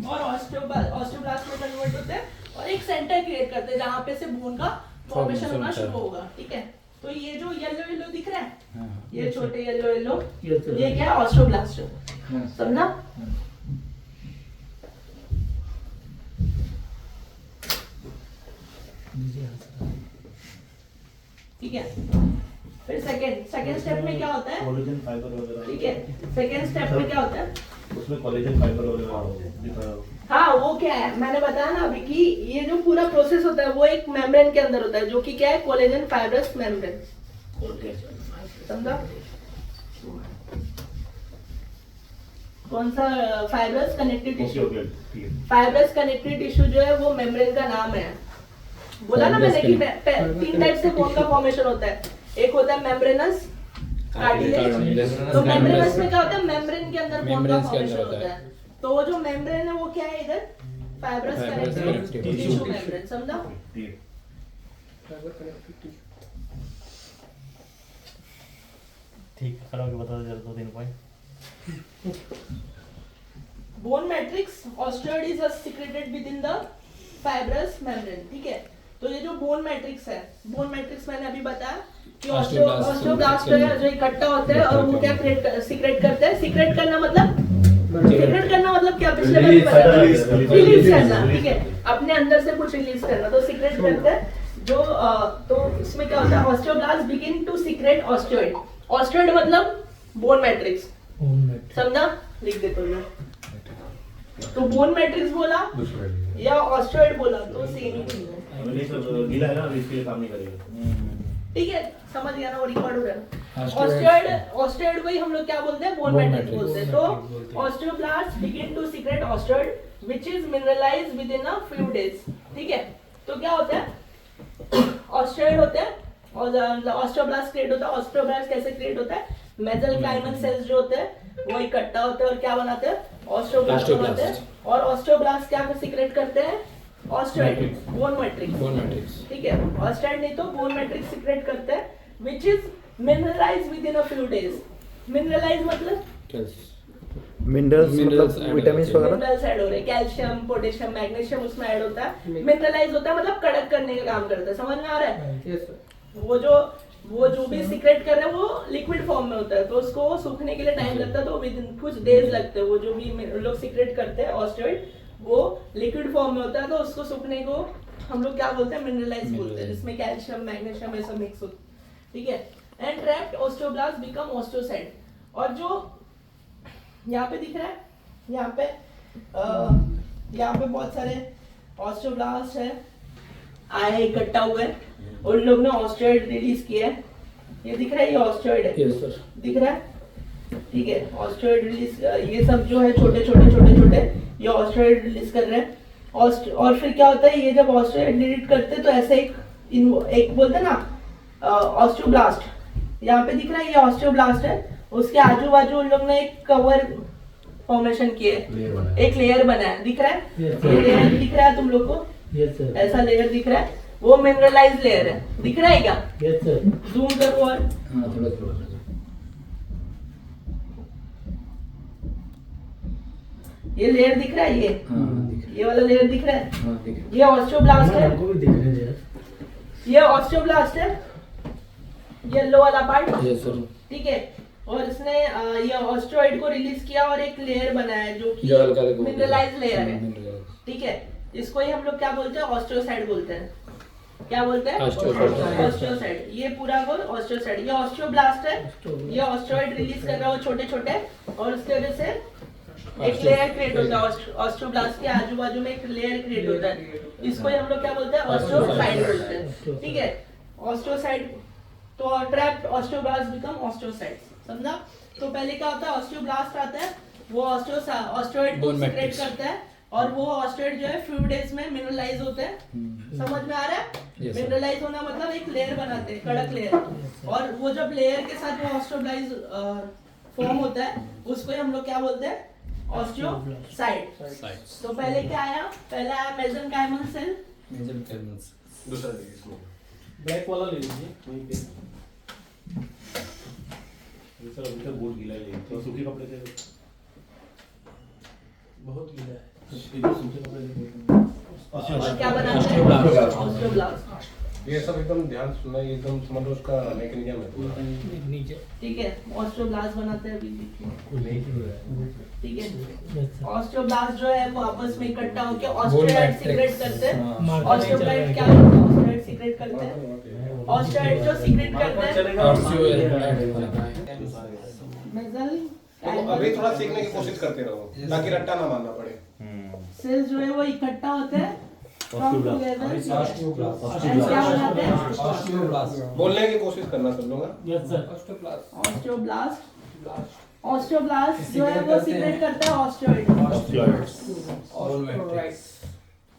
और ऑस्टियोब्लास्ट में कन्वर्ट होते हैं और एक सेंटर क्रिएट करते हैं जहाँ पे से बोन का फॉर्मेशन होना शुरू होगा, ठीक है। तो ये जो येलो येलो दिख रहा है, ये छोटे येलो येलो, ये क्या है? ऑस्टियोब्लास्ट, समझा? ठीक है। फिर सेकंड स्टेप में क्या होता है? कोलेजन फाइबर वगैरह, ठीक है। सेकंड स्टेप में क्या होता है? उसमें कोलेजन फाइबर वगैरह दिखा। हाँ, वो क्या है, मैंने बताया ना अभी कि ये जो पूरा प्रोसेस होता है वो एक मेम्ब्रेन के अंदर होता है, जो कि क्या है? कोलेजन फाइब्रस मेम्ब्रेन, समझा? कौन सा? Fibrous connective tissue. Fibrous connective tissue जो है वो मेम्ब्रेन का नाम है। बोला ना मैंने कि 3 टाइप से बोन का फॉर्मेशन होता है। एक होता है मेम्ब्रेनस कार्टिलेज। तो मेम्ब्रेनस में क्या होता है? मेम्ब्रेन के अंदर बोन का फॉर्मेशन होता है। तो वो जो मेम्ब्रेन है वो क्या है इधर? फाइब्रस कनेक्टिव टिश्यू मेम्ब्रेन, समझा? ठीक है, करोगे बता दो 2-3 point. Bone matrix osteoid is secreted with in the fibrous membrane, ठीक है। तो ये जो बोन मैट्रिक्स है, बोन मैट्रिक्स मैंने अभी बताया कि ऑस्टियोब्लास्ट जो इकट्ठा होते हैं और वो क्या सीक्रेट करते हैं? सीक्रेट करना मतलब क्या? पिछले बार बताया, रिलीज करना, ठीक है। अपने अंदर से कुछ रिलीज करना, तो सीक्रेट करते हैं जो तो इसमें क्या होता है? Osteoblast begin to secrete osteoid. Osteoid मतलब बोन मैट्रिक्स, समझा? लिख देता हूँ मैं। तो बोन मैट्रिक्स बोला या ऑस्टियोइड बोला तो सेम ही चीज है। गीला है ना, इसके लिए काम नहीं करेगा, ठीक है, समझ गया ना? वो रिकॉर्ड हो रहा है। ऑस्टियोइड को ही हम लोग क्या बोलते हैं? बोन मैट्रिक्स बोलते हैं। तो osteoblast begin to secrete osteoid which is mineralised within a few days, ठीक है। तो क्या होता है? ऑस्टियोइड होते हैं और ऑस्टियोब्लास्ट क्रिएट होता है। ऑस्टियोब्लास्ट कैसे क्रिएट होता है? मेसेनकाइमल सेल्स जो होते हैं वो इकट्ठा होते हैं और क्या बनाते हैं? ऑस्टियोब्लास्ट बनाते हैं। और ऑस्टियोब्लास्ट क्या सीक्रेट करते हैं? ऑस्टियोइड, बोन मैट्रिक्स, ठीक है। ऑस्टियोइड नहीं तो बोन मैट्रिक्स सीक्रेट करते हैं which is mineralised within a few days. Mineralise मतलब मिनरल्स मतलब विटामिन्स वगैरह, मिनरल्स ऐड हो रहे हैं, कैल्शियम, पोटेशियम, मैग्नीशियम उसमें ऐड होता है। मिनरलाइज होता है मतलब कड़क करने का काम करता है, समझ में आ रहा है? वो जो भी सीक्रेट कर रहे हैं वो लिक्विड फॉर्म में होता है, तो उसको सूखने के लिए टाइम लगता है, तो विद कुछ डेज लगते हैं। वो जो भी लोग सीक्रेट करते हैं ऑस्टियोइड वो लिक्विड फॉर्म में होता है, तो उसको सूखने को हम लोग क्या बोलते हैं? मिनरलाइज बोलते हैं, जिसमें कैल्शियम, मैग्नीशियम ऐसा मिक्स होता है, ठीक है। And trapped osteoblast become osteocyte. और जो यहाँ पे दिख रहा है, यहाँ पे बहुत सारे ऑस्टियोब्लास्ट है, आए इकट्ठा हुए और लोग ने ऑस्टियोइड रिलीज किया है। ये दिख रहा है, ये ऑस्टियोइड है, यस सर, दिख रहा है, ठीक है। ऑस्टियोइड रिलीज, ये सब जो है छोटे ये ऑस्टियोइड रिलीज कर रहे हैं। और फिर क्या होता है? ये जब ऑस्टियोइड डिलीट करते हैं तो ऐसे एक बोलते हैं ना ऑस्टियोब्लास्ट, यहाँ पे दिख रहा है ये ऑस्टियोब्लास्ट है, उसके आजू बाजू उन लोग ने एक कवर फॉर्मेशन किए, एक लेयर बनाया, दिख रहा है? ये लेयर दिख रहा है तुम लोग को? ऐसा लेयर दिख रहा है, वो मिनरलाइज लेयर है, दिख रहा है क्या? जूम करो और थोड़ा ये लेयर दिख रहा है, ये वाला लेयर दिख रहा है, ये ऑस्टियोब्लास्ट है, ये ऑस्टियोब्लास्ट है, येलो वाला पार्ट, ठीक है। और इसने ये ऑस्टियोइड को रिलीज किया और एक लेयर बनाया जो कि मिनरलाइज लेयर है, ठीक है। इसको ही हम लोग क्या बोलते हैं? ऑस्टियोसाइड बोलते हैं। क्या बोलते हैं? ऑस्टियोसाइड। ये पूरा को ऑस्टियोसाइड, ये ऑस्टियोब्लास्ट है, ये ऑस्टियोइड रिलीज कर रहा है वो छोटे और उसकी वजह से एक लेयर क्रिएट होता है, ऑस्टियोब्लास्ट के आजू बाजू में एक लेयर क्रिएट होता है, इसको ही हम लोग क्या बोलते हैं? ऑस्टियोसाइड बोलते हैं, ठीक है। ऑस्टियोसाइड तो ट्रैप्ड ऑस्टियोब्लास्ट बिकम ऑस्टियोसाइट्स, समझा? तो पहले क्या होता है, ऑस्टियोब्लास्ट आता है, वो ऑस्टियोइड को सीक्रेट करता है और वो ऑस्टियोइड जो है फ्यू डेज में मिनरलाइज होते हैं। समझ में आ रहा है? मिनरलाइज होना मतलब एक लेयर बनाते हैं, कड़क लेयर, और वो जब लेयर के साथ वो ऑस्टियोब्लाइज फॉर्म होता है उसको ही हम लोग क्या बोलते हैं, ऑस्टियोसाइट। तो पहले क्या आया, पहले आया मेसेनकाइमल सेल, दूसरा देखिए इसमें ब्लैक वाला ले लीजिए वहीं पे। सर अभी तक बहुत गीला है, तो सूखे कपड़े से बहुत गीला है। इधर सूखे कपड़े से और क्या बनाते हैं, ऑस्टियोब्लास्ट। ये सब एकदम ध्यान सुनना, ये एकदम समझ लो उसका मैकेनिज्म है। ठीक है, ऑस्टियोब्लास्ट बनाते हैं अभी देखिए। ठीक है, ऑस्टियोब्लास्ट जो है वो आपस में इकट्ठा होकर ऑस्टियोइड सीक्रेट करते हैं। ऑस्टियोब्लास्ट क्या करते हैं, ऑस्टियोइड सीक्रेट करते हैं। ऑस्टियोइड जो सीक्रेट करते हैं, तो अभी थोड़ा सीखने की कोशिश करते रहो ताकि रट्टा ना मारना पड़े। सेल्स जो है वो इकट्ठा होते हैं from together and क्या बनाते हैं, बोलने की कोशिश करना सब लोग। Yes sir. ऑस्टियोब्लास्ट जो है वो सीक्रेट करता है ऑस्टियोइड।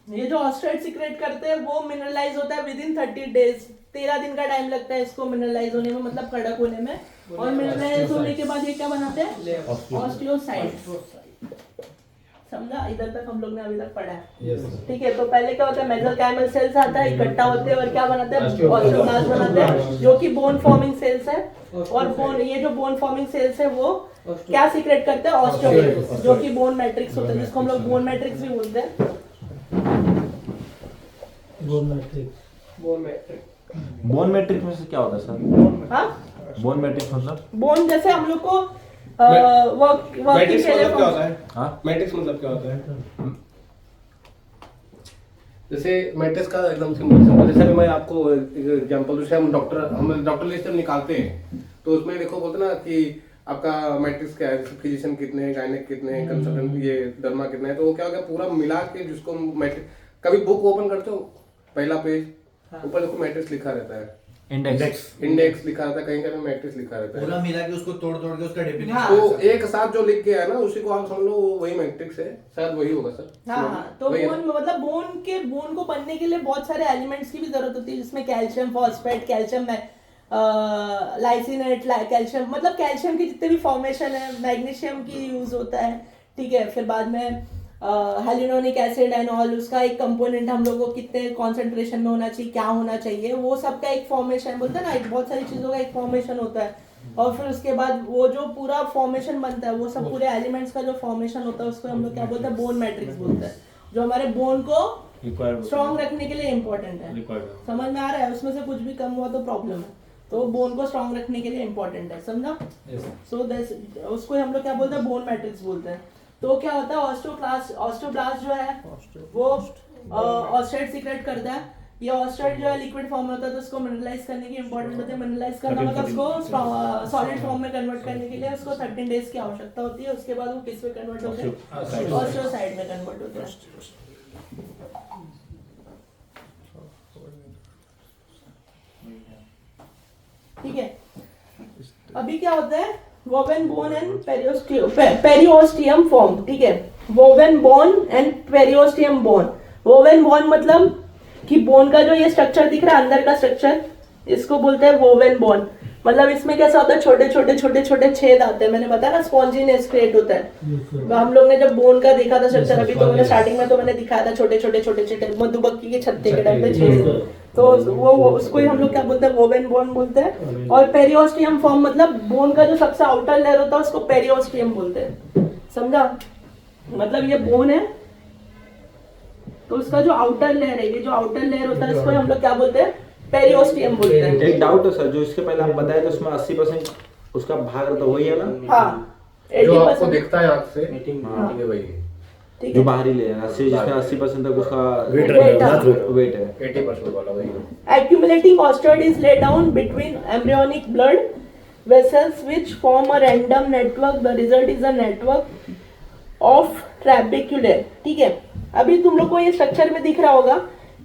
ये जो ऑस्टियोइड सीक्रेट करते हैं वो मिनरलाइज होता है विद इन 30 डेज। 13 दिन का टाइम लगता है इसको मिनरलाइज होने में, मतलब कड़क होने में। और मिनरलाइज होने के बाद ये क्या बनाते हैं, ऑस्टियोसाइट। समझा? इधर तक हम लोग ने अभी तक पढ़ा है। ठीक है, तो पहले क्या होता है, मेसेनकाइमल सेल्स आता है, इकट्ठा होते हैं और क्या बनाते हैं, ऑस्टियोब्लास्ट बनाते हैं, जो कि बोन फॉर्मिंग सेल्स है। और बोन, ये जो बोन फॉर्मिंग सेल्स है वो क्या सीक्रेट करते हैं, ऑस्टियोइड, जो कि बोन मैट्रिक्स होता है, जिसको हम लोग बोन मैट्रिक्स भी बोलते हैं। बोन मैट्रिक्स में से क्या होता है सर? हाँ, बोन मैट्रिक्स मतलब? बोन जैसे हम लोग को वर्किंग मैट्रिक्स के लिए मतलब क्या होता है? हाँ, मैट्रिक्स मतलब क्या होता है? जैसे मैट्रिक्स का एकदम सिंपल, जैसे अभी मैं आपको एग्जांपल दूं, जैसे हम डॉक्टर लिस्ट जब निकालते हैं तो उसमें देखो बोलते ना कि आपका मैट्रिक्स क्या है, फिजिशियन कितने हैं, गायनेक कितने हैं, कंसल्टेंट ये डर्मा कितने हैं, तो वो क्या हो गया पूरा मिला के जिसको मैट्रिक्स। कभी बुक ओपन करते हो, पहला पेज ऊपर देखो मैट्रिक्स लिखा रहता है, इंडेक्स लिखा रहता है, कहीं कहीं मैट्रिक्स लिखा रहता है, पूरा मिला के उसको तोड़ तोड़ के उसका डेफिनेशन। हाँ। तो तो एक साथ जो लिख के है ना उसी को आप समझ लो वही मैट्रिक्स है, शायद वही होगा सर। हाँ, तो वही है बोन मतलब बोन को बनने के लिए बहुत सारे एलिमेंट्स की भी जरूरत होती है, जिसमें कैल्शियम फॉस्फेट, कैल्शियम लाइसिनेट, कैल्शियम, मतलब कैल्शियम की जितने भी फॉर्मेशन है, मैग्नीशियम की यूज होता है। ठीक है, फिर बाद में हेलिनोनिक एसिड एंड ऑल, उसका एक कंपोनेंट हम लोग को कितने कॉन्सेंट्रेशन में होना चाहिए, क्या होना चाहिए, वो सबका एक फॉर्मेशन बोलते हैं ना, एक बहुत सारी चीज़ों का एक फॉर्मेशन होता है। और फिर उसके बाद वो जो पूरा फॉर्मेशन बनता है, वो सब पूरे एलिमेंट्स का जो फॉर्मेशन होता है उसको हम लोग क्या बोलते हैं, बोन मैट्रिक्स बोलते हैं, जो हमारे बोन को स्ट्रॉन्ग रखने के लिए इम्पोर्टेंट है। समझ में आ रहा है? उसमें से कुछ भी कम हुआ तो प्रॉब्लम है, तो बोन को स्ट्रॉन्ग रखने के लिए इम्पोर्टेंट है। समझा? सो उसको हम लोग क्या बोलते हैं, बोन मैट्रिक्स बोलते हैं। तो क्या होता है, ऑस्टियोब्लास्ट जो है वो ऑस्टियोइड सीक्रेट करता है। ये ऑस्टियोइड जो है लिक्विड फॉर्म में होता है, तो उसको मिनरलाइज करने की इंपॉर्टेंट होती है। मिनरलाइज करना मतलब उसको सॉलिड फॉर्म में कन्वर्ट करने के लिए उसको 13 डेज की आवश्यकता होती है। उसके बाद वो किस में कन्वर्ट होते हैं, ऑस्टियोसाइट में कन्वर्ट होते हैं। ठीक है, अभी क्या होता है, woven bone and periosteum form. ठीक है, woven bone and periosteum bone. Woven bone मतलब कि बोन का जो ये स्ट्रक्चर दिख रहा है, अंदर का स्ट्रक्चर, इसको बोलते हैं वोवेन बोन। मतलब इसमें कैसा होता है, छोटे छोटे छेद आते हैं। मैंने बताया ना, स्पॉन्जीनेस क्रिएट होता है। तो हम लोग ने जब बोन का देखा था स्ट्रक्चर, अभी तो मैंने स्टार्टिंग में तो मैंने दिखाया था छोटे मधुमक्खी के छत्ते के टाइप में छेद, तो वो उसको ही हम लोग क्या बोलते हैं, वोवेन बोन बोलते हैं। और पेरिओस्टियम फॉर्म मतलब बोन का जो सबसे आउटर लेयर होता है उसको पेरिओस्टियम बोलते हैं। समझा? मतलब ये बोन है तो उसका जो आउटर लेयर है, ये जो आउटर लेयर होता है इसको हम लोग क्या बोलते हैं, पेरिओस्टियम बोलते हैं। एक डाउट है सर, जो इसके पहले आप बताए थे उसमें 80% उसका भाग रहता है, वही है ना? हाँ, जो आपको 80% दिखता है आँख से, हाँ। ये वही है। ठीक जो है, बाहरी लेयर है, जिसमें 80% तक उसका वेट वेट है। 80% वाला वही है। accumulating osteoid is laid down between embryonic blood vessels which form a random network. The result is a network of trabeculae. ठीक है, अभी तुम लोग को ये स्ट्रक्चर में दिख रहा होगा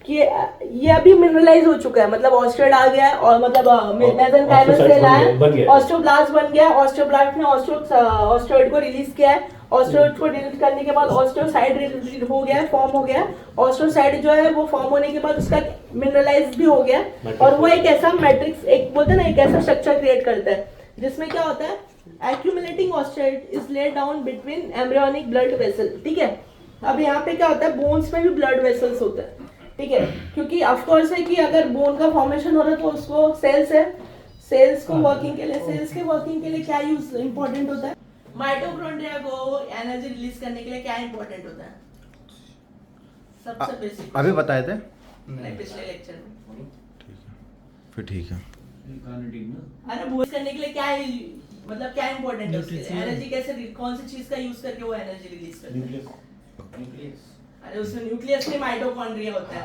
कि ये अभी मिनरलाइज हो चुका है, मतलब ऑस्टियोइड आ गया है और मतलब मेसेनकाइमल सेल आया, ऑस्टियोब्लास्ट बन गया, ऑस्टियोब्लास्ट ने ऑस्टियोइड को रिलीज किया है, ऑस्टियोइड को रिलीज करने के बाद ऑस्टियोसाइड हो गया है, फॉर्म हो गया है। ऑस्टियोसाइड जो है वो फॉर्म होने के बाद उसका मिनरलाइज भी हो गया है और वो एक ऐसा मैट्रिक्स, एक बोलते हैं ना, एक ऐसा स्ट्रक्चर क्रिएट करता है जिसमें क्या होता है, accumulating osteoid is laid down between embryonic blood vessel, ठीक है। अब यहाँ पे क्या होता है, बोन्स में भी ब्लड वेसल्स होते हैं, ठीक है, क्योंकि ऑफ कोर्स है कि अगर बोन का फॉर्मेशन हो रहा है तो उसको सेल्स को वर्किंग के लिए, सेल्स के वर्किंग के लिए क्या यूज इंपॉर्टेंट होता है, माइटोकॉन्ड्रिया को एनर्जी रिलीज करने के लिए क्या इंपॉर्टेंट होता है, सबसे बेसिक अभी बताए थे पिछले लेक्चर में। फिर ठीक है। अरे बोन करने के लिए क्या है, मतलब क्या इंपॉर्टेंट है उसके लिए, एनर्जी कैसे, कौन सी चीज का यूज करके वो एनर्जी रिलीज करते हैं। अरे उसमें न्यूक्लियस में माइटोकॉन्ड्रिया होता है,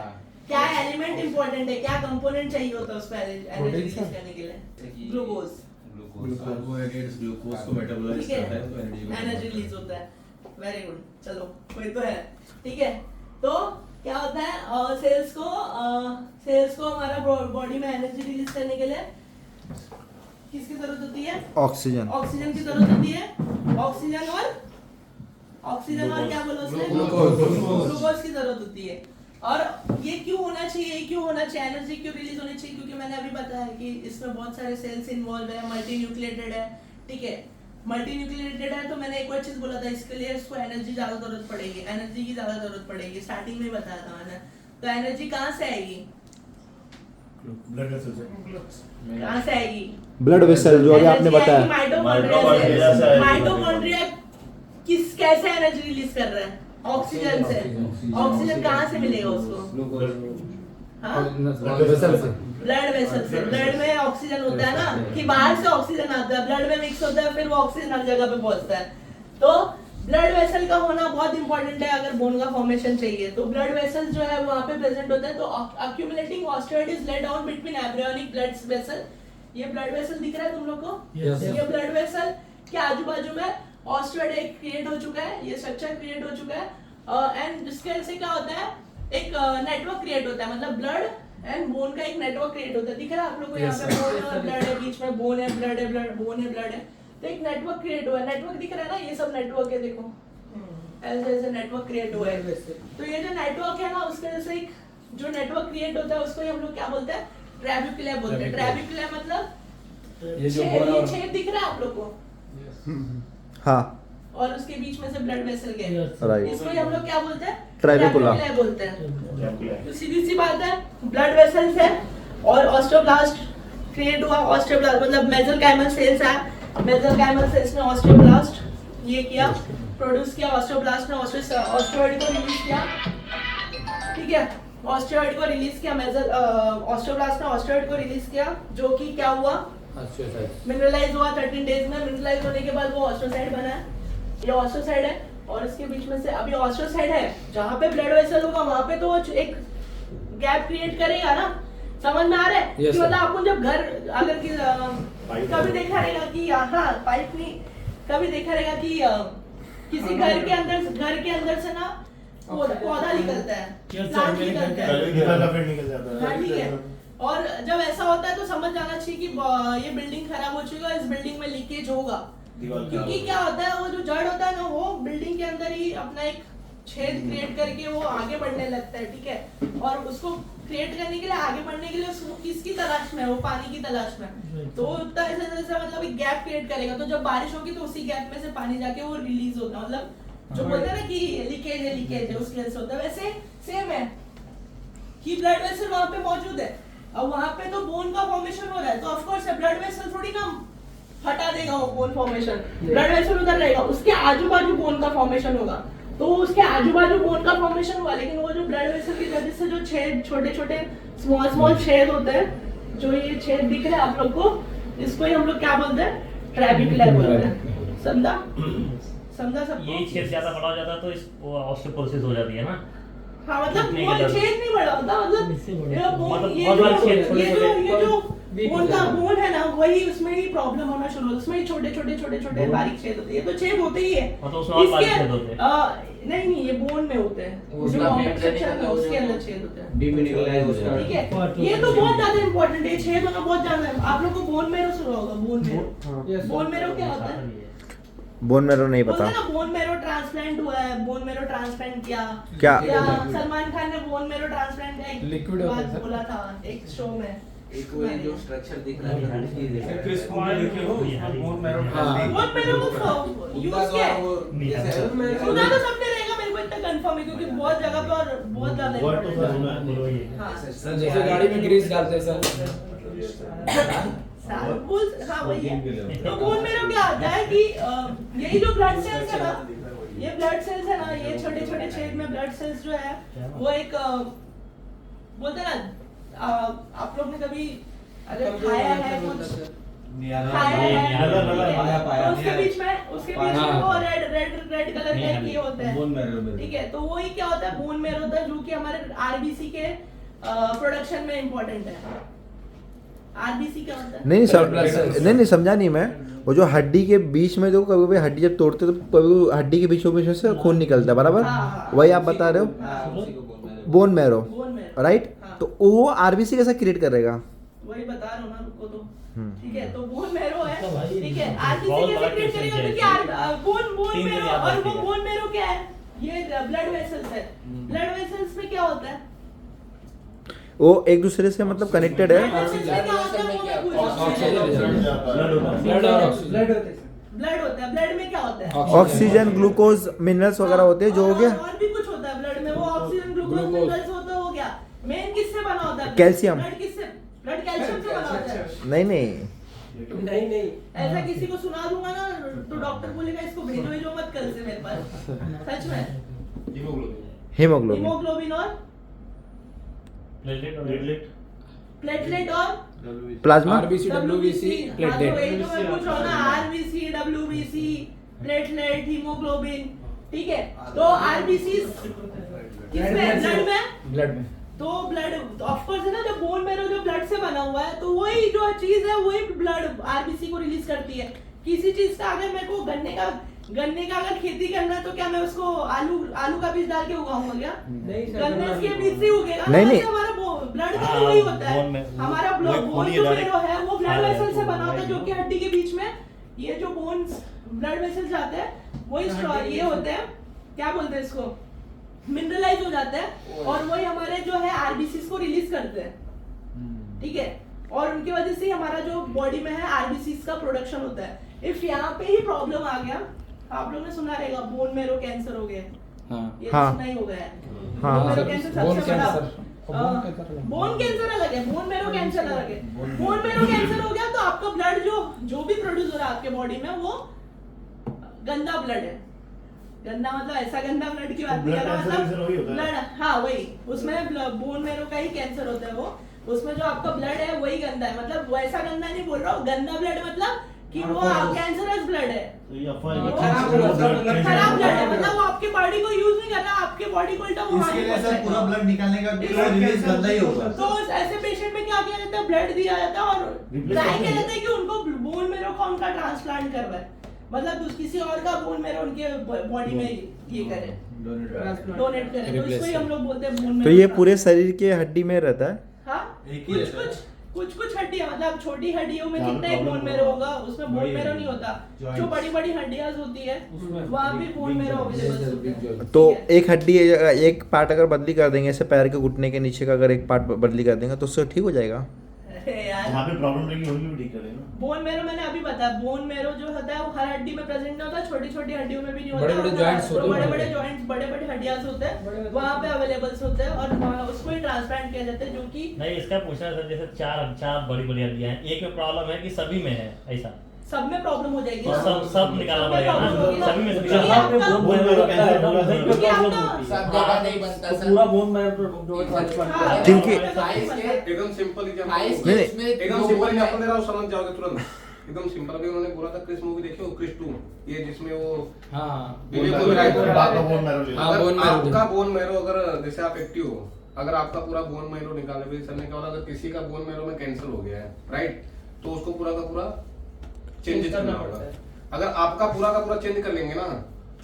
क्या एलिमेंट इंपॉर्टेंट है, क्या कंपोनेंट चाहिए होता है उसको एनर्जी रिलीज करने के लिए, ग्लूकोज, कार्बोहाइड्रेट्स ग्लूकोज को मेटाबोलाइज ठीक है, करता है तो एनर्जी रिलीज होता है। वेरी गुड, चलो कोई तो है, ठीक है। तो क्या होता है, सेल्स को हमारा बॉडी में एनर्जी रिलीज करने के लिए किसकी जरूरत होती है, ऑक्सीजन की जरूरत होती है, ऑक्सीजन और क्या बोलो उसमें, ग्लूकोज की जरूरत होती है। और ये क्यों होना चाहिए, एनर्जी क्यों रिलीज होनी चाहिए, क्योंकि मैंने अभी बताया कि इसमें बहुत सारे सेल्स इन्वॉल्व है, मल्टी न्यूक्लिएटेड है, ठीक है, मल्टी न्यूक्लिएटेड है। तो मैंने एक और चीज बोला था, इसके लिए इसको एनर्जी ज्यादा जरूरत पड़ेगी, एनर्जी की ज्यादा जरूरत पड़ेगी, स्टार्टिंग में बताया था मैंने। तो एनर्जी कहाँ से आएगी, ब्लड वेसल से कहाँ से आएगी, ब्लड वेसल जो अभी आपने बताया, माइटोकॉन्ड्रिया से आएगी। माइटोकॉन्ड्रिया कैसे एनर्जी रिलीज कर रहा है, ऑक्सीजन से। ऑक्सीजन कहाँ से मिलेगा उसको, हाँ, ब्लड वेसल से। ब्लड में ऑक्सीजन होता है ना, कि बाहर से ऑक्सीजन आता है, ब्लड में मिक्स होता है, फिर वो ऑक्सीजन हर जगह पे पहुंचता है। तो ब्लड वेसल का होना बहुत इंपॉर्टेंट है अगर बोन का फॉर्मेशन चाहिए। तो ब्लड वेसल जो है वहाँ पे प्रेजेंट होता है। तो accumulating osteoid is laid down between embryonic blood vessel. ये ब्लड वेसल दिख रहा है तुम लोग को, ये ब्लड वेसल के आजू बाजू में ऑस्टियोइड एक क्रिएट हो चुका है, ये स्ट्रक्चर क्रिएट हो चुका है। एंड जिसके से क्या होता है, एक नेटवर्क क्रिएट होता है, मतलब ब्लड एंड बोन का एक नेटवर्क क्रिएट होता है। दिख रहा है आप लोग को, यहाँ पे बोन है और ब्लड है, बीच में बोन है, ब्लड है, बोन है, ब्लड है। तो एक नेटवर्क क्रिएट हुआ है, नेटवर्क दिख रहा है ना, ये सब नेटवर्क है, देखो ऐसे ऐसे नेटवर्क क्रिएट हुआ है। तो ये जो नेटवर्क है ना, उसके वजह से एक जो नेटवर्क क्रिएट होता है उसको हम लोग क्या बोलते हैं, ट्रैबिक्युला बोलते हैं। ट्रैबिक्युला मतलब ये छेद दिख रहा है आप लोग को, हाँ, और उसके बीच में से ब्लड वेसल गए, राइट, इसको हम लोग क्या बोलते हैं, ट्रैबिकुला बोलते हैं। तो सीधी सी बात है, ब्लड वेसल्स है और ऑस्टियोब्लास्ट क्रिएट हुआ। ऑस्टियोब्लास्ट मतलब मेसेनकाइमल सेल्स है, मेसेनकाइमल सेल्स ने ऑस्टियोब्लास्ट ये किया, प्रोड्यूस किया, ऑस्टियोब्लास्ट ने ऑस्टियोइड को रिलीज किया, ठीक है, ऑस्टियोइड को रिलीज किया, ऑस्टियोब्लास्ट ने ऑस्टियोइड को रिलीज किया, जो कि क्या हुआ, मिनरलाइज हुआ 13 डेज में। मिनरलाइज होने के बाद वो ऑस्टियोसाइड बना है, ये ऑस्टियोसाइड है। और इसके बीच में से अभी ऑस्टियोसाइड है, जहाँ पे ब्लड वेसल होगा वहाँ पे तो एक गैप क्रिएट करेगा ना, समझ में आ रहा है? कि मतलब आपको जब घर अगर कभी देखा रहेगा कि हाँ, पाइप नहीं, कभी देखा रहेगा कि किसी घर के अंदर से ना पौधा निकलता है, प्लांट निकलता है, हाँ, ठीक है। और जब ऐसा होता है तो समझ जाना चाहिए कि ये बिल्डिंग खराब हो चुकी है, इस बिल्डिंग में लीकेज होगा। क्योंकि क्या होता है, वो जो जड़ होता है ना, वो बिल्डिंग के अंदर ही अपना एक छेद क्रिएट करके वो आगे बढ़ने लगता है, ठीक है। और उसको क्रिएट करने के लिए, आगे बढ़ने के लिए उसको किसकी तलाश में है, वो पानी की तलाश में। तो ऐसा मतलब एक गैप क्रिएट करेगा। तो जब बारिश होगी तो उसी गैप में से पानी जाके वो रिलीज होता है, मतलब जो बोलते हैं ना कि लीकेज है उसकी वजह से होता है। वैसे सेम है कि ब्लड वेसल वहाँ पे मौजूद है, अब वहाँ पे तो बोन का फॉर्मेशन हो रहा है, तो ऑफ कोर्स ब्लड वेसल थोड़ी ना हटा देगा वो बोन फॉर्मेशन, ब्लड वेसल उधर रहेगा, उसके आजू बाजू बोन का फॉर्मेशन होगा। तो उसके आजू बाजू बोन का फॉर्मेशन हुआ, लेकिन वो जो ब्लड वेसल की वजह से जो छेद, छोटे छोटे स्मॉल छेद होते हैं, जो ये छेद दिख रहे हैं आप लोग को, इसको ही हम लोग क्या बोलते हैं, ट्रैबिक्युला बोलते हैं। समझा सबको? ये छेद ज्यादा बड़ा हो जाता है तो इस ऑस्टियोपोरोसिस हो जाती है ना। हाँ, मतलब वो छेद नहीं बड़ा होता, मतलब ये जो बोन है ना, वही उसमें ही प्रॉब्लम होना शुरू होता है, उसमें ही छोटे छोटे बारीक छेद होते हैं। ये तो छेद होते ही है, मतलब उसमें और बारीक छेद होते हैं। नहीं ये बोन में होते हैं, वो जो उसका complex बीम structure निकलता है हो उसके जाता अंदर है। छेद होते हैं। डिमिनिकुलाइज उसका ठीक है, ये तो बहुत ज्यादा इंपॉर्टेंट है, छेद होना बहुत ज्यादा है। आप लोग को बोन मेरो सुना होगा, बोन मेरो। बोन मेरो क्या होता है? बोन मेरो नहीं बोलते पता हैं ना बोन मेरो ट्रांसप्लांट हुआ है, बोन मेरो ट्रांसप्लांट किया। क्या? या सलमान खान ने बोन मेरो ट्रांसप्लांट का एक Liquid होता है बात सर। बोला था एक शो में। एक वो जो स्ट्रक्चर दिख रहा है हड्डी दिख क्रिस रहा है। को देखे हो उसमें बोन मैरो हाँ। बोन मेरो को यूज किया है। सुना तो सबने रहेगा, मेरे को इतना कंफर्म है क्योंकि बहुत जगह पे और बहुत ज्यादा वर्ड तो important है। सुना है, बोलो ये। हाँ। सर जैसे गाड़ी में ग्रीस डालते हैं सर। हाँ वही है। तो बोन मेरो क्या होता है कि यही जो ब्लड सेल्स है ना, ये ब्लड सेल्स है ना, ये छोटे छोटे छेद में ब्लड सेल्स जो है वो एक बोलते हैं ना, आप लोग ने कभी अगर खाया है कुछ खाया है तो उसके बीच में वो रेड कलर के ये होते हैं, बोन मैरो में ठीक है। तो वही क्या होता है, बोन मेरो होता है जो कि हमारे आरबीसी के प्रोडक्शन में इम्पोर्टेंट है। आरबीसी क्या होता है? नहीं समझा नहीं मैं। वो जो हड्डी के बीच में जो कभी कभी हड्डी जब तोड़ते तो कभी हड्डी के बीचों बीच में से खून निकलता है, बराबर? हाँ। वही आप बता रहे हो, bone marrow, bone marrow, right? हाँ। तो वो आरबीसी कैसा क्रिएट करेगा? वही बता रहा हूँ ना, रुको तो। हम्म। ठीक है, तो बोन मेरो है, ठीक है। बहुत आरबीसी बड़ा कैसे क्रिएट question करेगा? है। क्योंकि बोन तीन मेरो, याद और वो रखिएगा। बोन मेरो क्या है? ये ब्लड वेसल्स है। ब्लड वेसल्स में क्या होता है? वो एक दूसरे से मतलब कनेक्टेड ब्लड है। वेसल्स में क्या होता है वो मैं पूछ रहा हूँ। ब्लड और ऑक्सीजन। ब्लड होता है, ब्लड में क्या होता है? ऑक्सीजन, ग्लूकोज, मिनरल्स वगैरह होते हैं, जो हो गया और भी कुछ होता है ब्लड में, वो ऑक्सीजन ग्लूकोज मिनरल्स होता हो गया। मेन किससे बना होता है? कैल्शियम। ब्लड किससे? ब्लड कैल्शियम से बना होता है। नहीं ऐसा किसी को सुना दूंगा ना तो डॉक्टर बोलेगा इसको भेजो मत कल से मेरे पास। सच में। हीमोग्लोबिन। हीमोग्लोबिन और प्लेटलेट और प्लाज्मा। आरबीसी डब्ल्यूबीसी हाँ, तो प्लेटलेट। वही तो मैं पूछ रहा हूँ ना, आरबीसी डब्ल्यूबीसी प्लेटलेट हीमोग्लोबिन, ठीक है। तो आरबीसी किसमें? ब्लड में। ब्लड में। तो ब्लड ऑफ कोर्स है ना, जो बोन मेरो जो ब्लड से बना हुआ है, तो वही जो चीज है वही ब्लड आरबीसी को रिलीज करती है। किसी चीज का अगर मेरे को गन्ने का अगर खेती करना है तो क्या मैं उसको आलू का बीज डाल के उगाऊंगा क्या? गन्ने के बीज से उगेगा ना। नहीं, नहीं। वैसे हमारा ब्लड का भी वही होता है। बोन में- हमारा वो बोन खून ही जो direct- मेरो है वो ब्लड हाँ, वेसल से वो बना होता है, जो वही कि हड्डी के बीच में ये जो बोन्स ब्लड वेसल जाते हैं वही ये होते हैं, क्या बोलते हैं इसको, मिनरलाइज हो जाते हैं और वही हमारे जो है आरबीसी को रिलीज करते हैं, ठीक है। और उनकी वजह से हमारा जो बॉडी में है आरबीसी का प्रोडक्शन होता है। इफ यहाँ पे ही प्रॉब्लम आ गया, आप लोगों ने सुना रहेगा बोन मेरो कैंसर हो गया, ये हाँ। सुना ही होगा यार। हाँ। बोन मेरो कैंसर बोन सबसे बड़ा कैंसर। बोन कैंसर अलग है, बोन मेरो कैंसर अलग है। बोन मेरो कैंसर हो गया तो आपका ब्लड जो भी प्रोड्यूस हो रहा है आपके बॉडी में वो गंदा ब्लड है। गंदा मतलब ऐसा गंदा ब्लड की बात नहीं कर रहा, मतलब ब्लड, हाँ वही, उसमें बोन मेरो का ही कैंसर होता है वो। उसमें जो आपका ब्लड है वही गंदा है, मतलब वैसा गंदा नहीं बोल रहा हूँ, गंदा ब्लड मतलब कि वो कैंसरस ब्लड है, खराब ब्लड है, मतलब वो आपके बॉडी को यूज नहीं कर रहा, आपके बॉडी को उल्टा वो इसके लिए सर पूरा हानि ब्लड निकालने का रिलीज गंदा ही होगा। तो ऐसे पेशेंट में क्या किया जाता है, ब्लड दिया जाता है और ट्राई किया जाता है कि उनको बोन मेरो का उनका ट्रांसप्लांट करवाए, मतलब किसी और का बोन मेरो उनके बॉडी में ये करे, डोनेट करे। तो इसको ही हम लोग बोलते हैं बोन मेरो। तो ये पूरे शरीर के हड्डी में रहता है। हाँ, एक ही रहता है। कुछ हड्डियां, मतलब छोटी हड्डियों में कितना ही बोन मेरो होगा, उसमें बोन मेरो नहीं होता। जो बड़ी बड़ी हड्डियां होती है वहाँ भी बोन मेरो अवेलेबल होते हैं। तो ठीक है? एक हड्डी, एक पार्ट अगर बदली कर देंगे, जैसे पैर के घुटने के नीचे का अगर एक पार्ट बदली कर देंगे तो उससे ठीक हो जाएगा। अरे यार, जहाँ पे प्रॉब्लम रहेगी वहीं भी ठीक करेगा। बोन मेरो मैंने अभी बताया, बोन मेरो जो होता है वो हर हड्डी में प्रेजेंट नहीं होता, छोटी छोटी हड्डियों में भी नहीं होता। बड़े-बड़े joints होते हैं। बड़े बड़े जॉइंट्स, बड़े बड़े हड्डियां होते हैं, वहाँ पे अवेलेबल होते हैं और वहाँ उसको ही ट्रांसप्लांट किया जाता है, जो कि नहीं, इसका पूछना था, जैसे चार बड़ी बड़ी हड्डियां हैं, एक में प्रॉब्लम है कि सभी में है ऐसा, सब में प्रॉब्लम हो जाएगी तो ना। सब निकालना पड़ेगा ना, सभी में से क्योंकि निकालना। आपका- बोन मैरो कैंसर होगा सर। क्योंकि आपका सब जगह नहीं बनता सर। पूरा बोन मैरो ट्रांसप्लांट हाँ, क्योंकि- एकदम सिंपल एग्जांपल, हाई नहीं, स्टेज में एकदम जो सिंपल बोन एग्जांपल है, दे रहा हूँ, समझ जाओगे तुरंत। एकदम सिंपल। अभी उन्होंने बोला था क्रिस मूवी देखी हो, क्रिस 2, ये जिसमें वो हाँ विवेक मैरो ओबेरॉय का था। बोन मैरो ले लो। हाँ, बोन अगर मैरो आपका बोन मैरो, अगर जैसे आप एक्टिव हो, अगर आपका पूरा बोन मैरो निकाले भी सर ने क्या बोला, अगर किसी का बोन मैरो में कैंसर हो गया है, राइट, तो उसको पूरा का पूरा चेंज करना होगा। अगर आपका पूरा का पूरा चेंज कर लेंगे ना,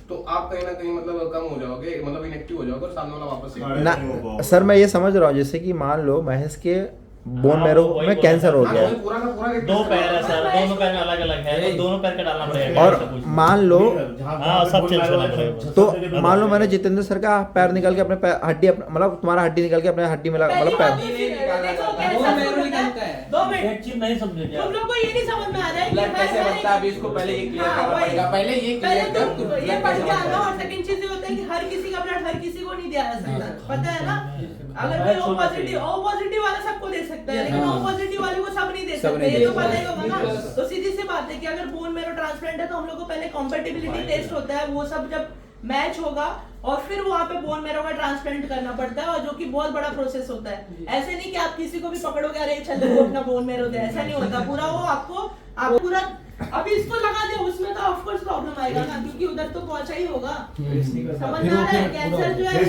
तो आप कहीं ना कहीं मतलब कम हो जाओगे, मतलब इनएक्टिव हो जाओगे और सामने वाला वापस से खड़े ना नहीं हो पाओगे। सर मैं ये समझ रहा हूँ, जैसे कि मान लो महेश के बोन मैरो वही में बोल कैंसर हो हाँ, गया वही पूरा का पूरा एक दो टेस्ट पैर है करवाओ। सर, दोनों पैर में अलग अलग है, तो दोनों पैर का डालना पड़ेगा और ऐसा कुछ। मान लो हाँ, सब चेंज करना पड़ेगा। तो मान लो मैंने जितेंद्र सर का पैर निकाल के अपने हड्डी मतलब तुम्हारा हड्डी निकाल के अपने हड्डी में मतलब पैर दो मिनट, एक चीज नहीं समझे क्या? तुम लोग को ये नहीं समझ में आ रहा है कि कैसे बनता है अभी इसको पहले ये क्लियर हाँ, करना वही। पड़ेगा। पहले ये पहले क्लियर कर तुम ये पढ़ के आना, और सेकंड चीज ये होता है कि हर किसी का ब्लड हर किसी को नहीं दिया जा सकता, पता है ना। अगर कोई ओ पॉजिटिव वाला सबको दे सकता है, लेकिन ओ पॉजिटिव वाले को सब नहीं दे सकते, ये तो पता ही होगा ना। तो सीधी सी बात है कि अगर बोन मैरो ट्रांसप्लांट है तो हम लोग को पहले कॉम्पेटिबिलिटी टेस्ट होता है, वो सब जब मैच होगा और फिर वहाँ पे बोन मैरो का ट्रांसप्लांट करना पड़ता है, और जो कि बहुत बड़ा प्रोसेस होता है। ऐसे नहीं कि आप किसी को भी पकड़ोगे अरे चलो वो अपना बोन मैरो दे, ऐसा नहीं होता। पूरा वो आपको आप पूरा अभी इसको लगा दे, उसमें तो ऑफ कोर्स प्रॉब्लम आएगा ना, क्योंकि उधर तो पहुंचा ही होगा। समझ में आ रहा है? कैंसर जो है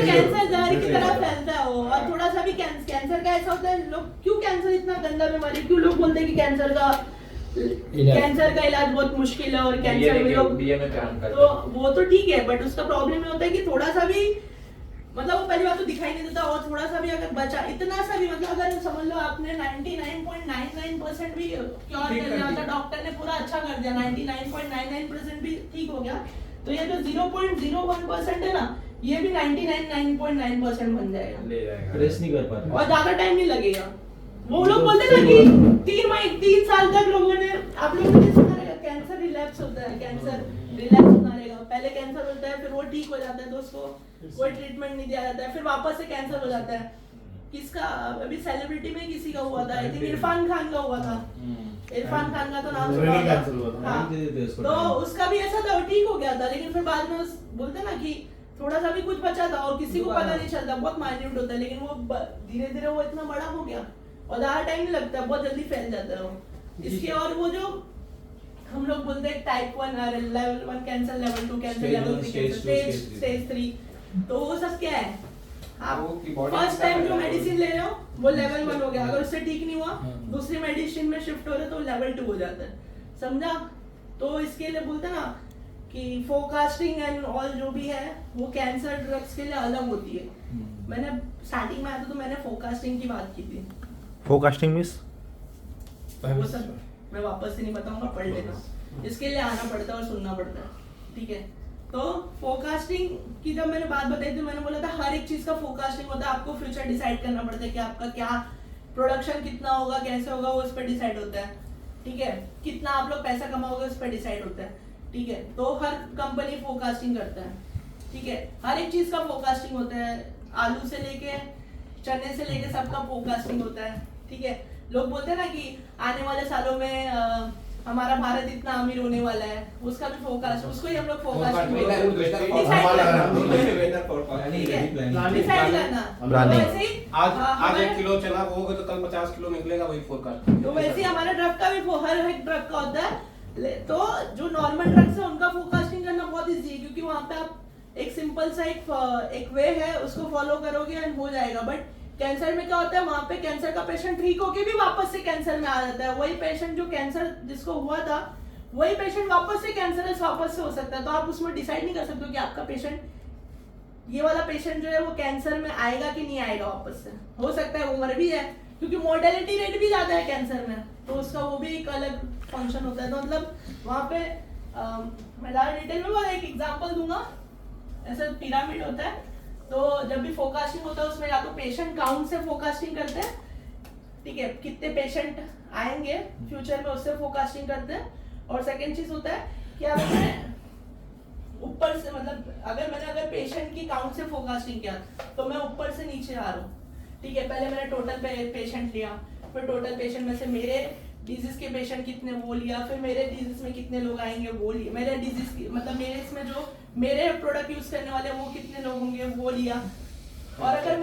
कैंसर जहर की तरह फैलता है वो, और थोड़ा सा भी कैंसर का ऐसा होता है, लोग क्यों कैंसर इतना गंदा बीमारी, क्यों लोग बोलते हैं कि कैंसर का इलाज बहुत मुश्किल है और कैंसर में लोग, तो वो तो ठीक है, बट उसका प्रॉब्लम ये होता है कि थोड़ा सा भी मतलब वो पहली बात तो दिखाई नहीं देता, और थोड़ा सा भी अगर बचा, इतना सा भी मतलब अगर समझ लो आपने 99.99% भी क्योर कर लिया, मतलब डॉक्टर ने पूरा अच्छा कर दिया, 99.99% भी ठीक हो गया, तो ये जो 0.01% है ना, ये भी 99.9% बन जाएगा, प्रेस नहीं कर पाते। और ज्यादा टाइम नहीं लगेगा। वो लोग बोलते हैं ना कि 3 साल तक लोगों ने, आप लोगों ने सुना रहेगा कैंसर रिलैप्स होता है, कैंसर रिलैप्स होना रहेगा, पहले कैंसर होता है फिर वो ठीक हो जाता है तो उसको कोई ट्रीटमेंट नहीं दिया जाता है, फिर वापस से कैंसर हो जाता है। किसका अभी सेलिब्रिटी में किसी का हुआ था, आई थिंक इरफान खान का हुआ था, इरफान खान का तो नाम सुना होगा। हाँ, तो उसका भी ऐसा था, वो ठीक हो गया था, लेकिन फिर बाद में बोलते ना कि थोड़ा सा भी कुछ बचा था और किसी को पता नहीं चलता, बहुत माइन्यूट होता है, लेकिन वो धीरे धीरे वो इतना बड़ा हो गया और ज्यादा टाइम नहीं लगता, बहुत जल्दी फैल जाता है वो इसके। और वो जो हम लोग बोलते हैं type 1 level 1 cancer, level 2 cancer, level 3 cancer, stage 3, तो वो सब क्या है, आप फर्स्ट टाइम जो मेडिसिन ले रहे हो वो लेवल 1 हो गया, अगर उससे ठीक नहीं हुआ दूसरी मेडिसिन में शिफ्ट हो रहे तो लेवल 2 हो जाता है, समझा। तो इसके लिए बोलते हैं ना कि फोरकास्टिंग एंड ऑल जो भी है वो कैंसर ड्रग्स के लिए अलग होती है। मैंने स्टार्टिंग में आया था तो मैंने फोरकास्टिंग की बात की थी, फोरकास्टिंग मींस वो सब मैं वापस से नहीं बताऊंगा, पढ़ लेना, इसके लिए आना पड़ता है और सुनना पड़ता है, ठीक है। तो फोरकास्टिंग की जब मैंने बात बताई थी, मैंने बोला था हर एक चीज का फोरकास्टिंग होता है, आपको फ्यूचर डिसाइड करना पड़ता है कि आपका क्या प्रोडक्शन कितना होगा, कैसे होगा, वो उस पर डिसाइड होता है, ठीक है। कितना आप लोग पैसा कमाओगे उस पर डिसाइड होता है, ठीक है। तो हर कंपनी फोरकास्टिंग करता है, ठीक है, हर एक चीज का फोरकास्टिंग होता है, आलू से लेके चने से लेके सबका फोरकास्टिंग होता है, ठीक है। लोग बोलते हैं ना कि आने वाले सालों में हमारा भारत इतना अमीर होने वाला है, उसका भी फोरकास्ट, उसको ही हम लोग फोरकास्ट डिसाइड करना। वैसे ही आज 1 किलो चना वो होगा तो कल 50 किलो निकलेगा, वही फोरकास्ट। तो वैसे ही हमारा ड्रग का भी हर एक ड्रग का होता है, तो जो नॉर्मल ड्रग्स है उनका फोरकास्टिंग करना बहुत इजी है, क्योंकि वहाँ पे आप एक सिंपल सा एक वे है उसको फॉलो करोगे एंड हो जाएगा। बट कैंसर में क्या होता है, वहाँ पे कैंसर का पेशेंट ठीक होके भी वापस से कैंसर में आ जाता है, वही पेशेंट जो कैंसर जिसको हुआ था वही पेशेंट वापस से कैंसरस वापस से हो सकता है। तो आप उसमें डिसाइड नहीं कर सकते कि आपका पेशेंट, ये वाला पेशेंट जो है वो कैंसर में आएगा कि नहीं आएगा वापस से, हो सकता है वो मर भी है, क्योंकि मोर्टेलिटी रेट भी ज्यादा है कैंसर में, तो उसका वो भी एक अलग फंक्शन होता है। तो मतलब वहाँ पे मैं ज़्यादा डिटेल में एक एग्जांपल दूंगा, ऐसा पिरामिड होता है, तो जब भी फोरकास्टिंग होता है उसमें या तो पेशेंट काउंट से फोरकास्टिंग करते हैं, ठीक है, कितने पेशेंट आएंगे फ्यूचर में उससे फोरकास्टिंग करते हैं, और सेकंड चीज होता है कि अगर मैं ऊपर से मतलब अगर पेशेंट की काउंट से फोरकास्टिंग किया तो मैं ऊपर से नीचे आ रहा हूँ, ठीक है। पहले मैंने टोटल पेशेंट लिया, फिर टोटल पेशेंट में से मेरे डिजीज के पेशेंट कितने वो लिया, फिर मेरे डिजीज में कितने लोग आएंगे वो लिए, मेरे डिजीज मतलब मेरे इसमें जो मेरे प्रोडक्ट यूज करने वाले वो कितने लोग होंगे वो लिया। और अगर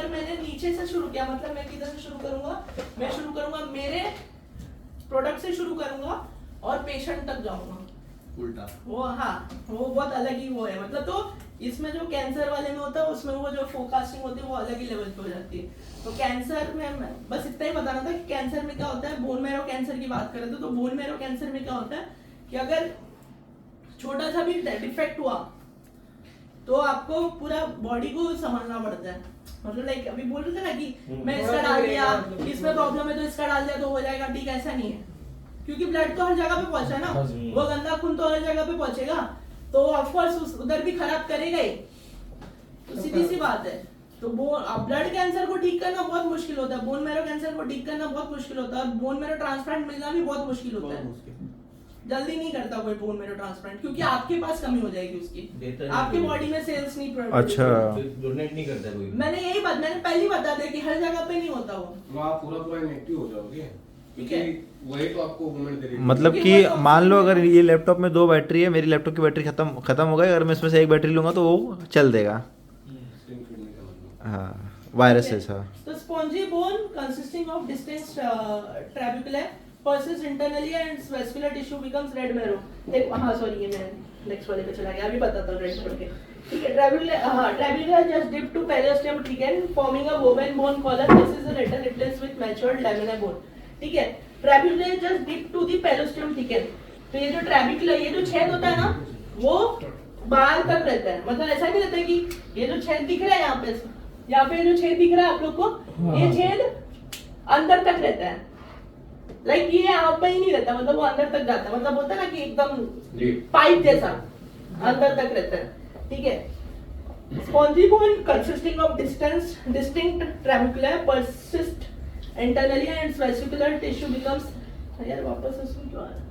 मैंने नीचे से शुरू किया, मतलब मैं किधर से शुरू करूंगा, मैं शुरू करूंगा मेरे प्रोडक्ट से शुरू करूंगा और पेशेंट तक जाऊंगा उल्टा, वो हाँ वो बहुत अलग ही वो है, मतलब तो इसमें जो कैंसर वाले में होता है उसमें वो जो फोरकास्टिंग होती है वो अलग ही लेवल पे हो जाती है। तो कैंसर में बस इतना ही बताना था कि कैंसर में क्या होता है। बोन मैरो कैंसर की बात करें तो बोन मैरो कैंसर में क्या होता है कि अगर छोटा सा भी डिफेक्ट हुआ तो आपको पूरा बॉडी को संभालना पड़ता है। मतलब लाइक अभी बोल रहे थे ना कि मैं इसका डाल दिया, इसमें प्रॉब्लम है तो इसका डाल दिया तो हो जाएगा ठीक, ऐसा नहीं है। क्योंकि ब्लड तो हर जगह पे पहुंचा ना, वो गंदा खून तो हर जगह पे पहुंचेगा तो ऑफकोर्स उधर भी खराब करेगा ही, तो सीधी सी बात है। तो ब्लड कैंसर को ठीक करना बहुत मुश्किल होता है, बोन मेरो कैंसर को ठीक करना बहुत मुश्किल होता है, बोन मेरो ट्रांसप्लांट मिलना भी बहुत मुश्किल होता है। जल्दी नहीं करता कोई बोन मेरो ट्रांसप्लांट, क्योंकि आपके पास कमी हो जाएगी उसकी, आपके बॉडी में सेल्स नहीं प्रोड्यूस। अच्छा, डोनेट नहीं करता कोई। मैंने पहले बता दिया कि हर जगह पे नहीं होता वो आप पूरा इनएक्टिव हो जाओगे, ठीक है। वही तो आपको मूवमेंट दे रही है। मतलब कि मान लो अगर ये लैपटॉप में 2 बैटरी है, मेरी लैपटॉप की बैटरी खत्म हो गई, अगर मैं इसमें से एक बैटरी लूंगा तो वो चल देगा। हाँ, वायरसेस। हाँ, तो spongy bone consisting of distance trabecular persists internally and vascular tissue becomes red marrow। देखो हाँ सॉरी, ये मैं नेक्स्ट वाले पे चला गया, अभी बताता हूँ रेड पढ़ के। ठीक है, trabecular just dip to periosteum thicken forming a woven bone collar। This is later replaced with matured laminar bone। ठीक है, trabecular just dip to the periosteum thicken। तो ये जो trabecular, ये जो छेद होता है ना वो बाहर तक रहता है। मतलब ऐसा नहीं रहता है कि ये जो छेद दिख रहा है यहाँ पे जो छेद दिख रहा है आप लोग को, ये छेद अंदर तक रहता है। लाइक ये यहाँ पे ही नहीं रहता, मतलब वो अंदर तक जाता है, मतलब होता है ना कि एकदम पाइप जैसा अंदर तक रहता है। ठीक है, spongy bone consisting of distinct trabecular persist internally and vesicular tissue becomes. यार वापस उसमें क्यों आ रहा है?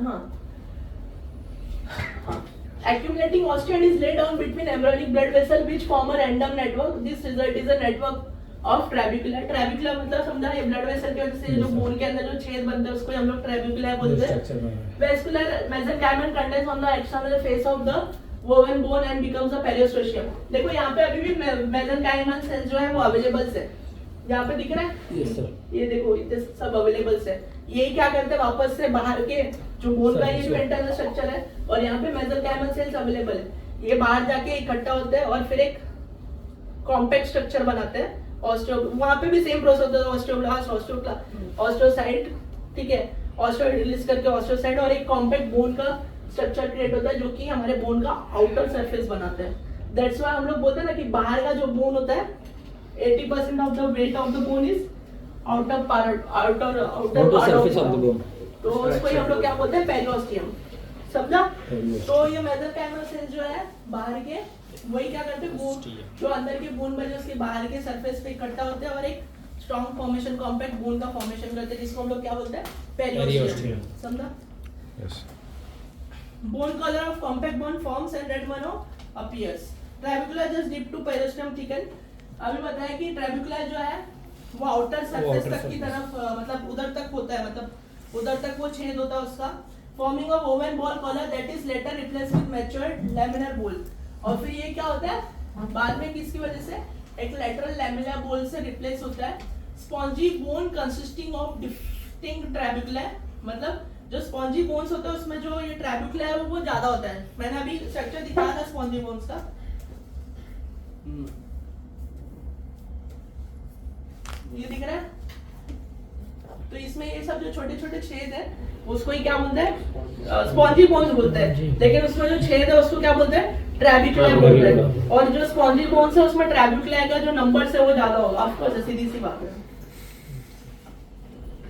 हाँ, accumulating osteoid is laid down between embryonic blood vessel which form a random network। This result is a network of trabecular। trabecular मतलब समझा, ये ब्लड वेसल की वजह से जो बोन के अंदर जो छेद बनते हैं उसको हम लोग ट्रैबिकुलर बोलते हैं। Vascular mesenchymal contains on the external face of the woven bone and becomes a periosteum। देखो यहाँ पे अभी भी mesenchymal cells जो है वो अवेलेबल है, यहाँ पे दिख रहा है। यस सर, ये देखो इतने सब अवेलेबल है। ये क्या करते हैं, वापस से बाहर के जो बोन का ये इंटरनल स्ट्रक्चर है और यहाँ पे मेसेंकाइमल सेल्स अवेलेबल है, ये बाहर जाके इकट्ठा होते हैं और फिर एक कॉम्पैक्ट स्ट्रक्चर बनाते हैं। ऑस्टियो, वहाँ पे भी सेम प्रोसेस होता है, ऑस्टियोब्लास्ट, ऑस्टियोसाइट। ठीक है, ऑस्टियोइड रिलीज करके ऑस्टियोसाइट और एक कॉम्पैक्ट बोन का स्ट्रक्चर क्रिएट होता है जो कि हमारे बोन का आउटर सरफेस बनाते हैं। दैट्स व्हाई हम लोग बोलते हैं ना कि बाहर का जो बोन होता है 80% of the weight of the bone is outer surface of the bone, तो उसको ही हम लोग क्या बोलते हैं, पेरियोस्टियम। समझा? तो ये मेसेंकाइमल सेल्स जो है बाहर के, वही क्या करते हैं, बोन जो अंदर के बोन बने उसके बाहर के सरफेस पे इकट्ठा होते हैं और एक स्ट्रॉन्ग फॉर्मेशन, कॉम्पैक्ट बोन का फॉर्मेशन करते हैं जिसको हम लोग क्या बोलते हैं, पेरियोस्टियम। समझा? Yes. Bone color of compact bone forms and red marrow appears। Trabecular just dip to periosteum thicken। अभी बताया कि trabecular जो है वो आउटर सरफेस तक की तरफ, मतलब उधर तक होता है, मतलब उधर तक वो छेद होता है उसका। Forming of woven bone collar that is later replace with matured lamellar bone. और फिर ये क्या होता है बाद में, किसकी वजह से, एक लेटरल लैमिनर बोल से रिप्लेस होता है। Spongy bone consisting of distinct trabecular, मतलब जो स्पॉन्जी बोन्स होते हैं उसमें जो ये ट्रैबिकुलर है वो ज्यादा होता है। मैंने अभी स्ट्रक्चर दिखाया था स्पॉन्जी बोन्स का, ये दिख रहा है। तो इसमें ये सब जो छोटे छोटे छेद है उसको ही क्या बोलते हैं, स्पॉन्जी बोन्स बोलते हैं, लेकिन उसमें जो छेद है उसको क्या बोलते हैं, ट्रैबिकुलर बोलते हैं। और जो स्पॉन्जी बोन्स है उसमें ट्रैबिकुलर का जो नंबर है वो ज्यादा होगा, ऑफ कोर्स सीधी सी बात है।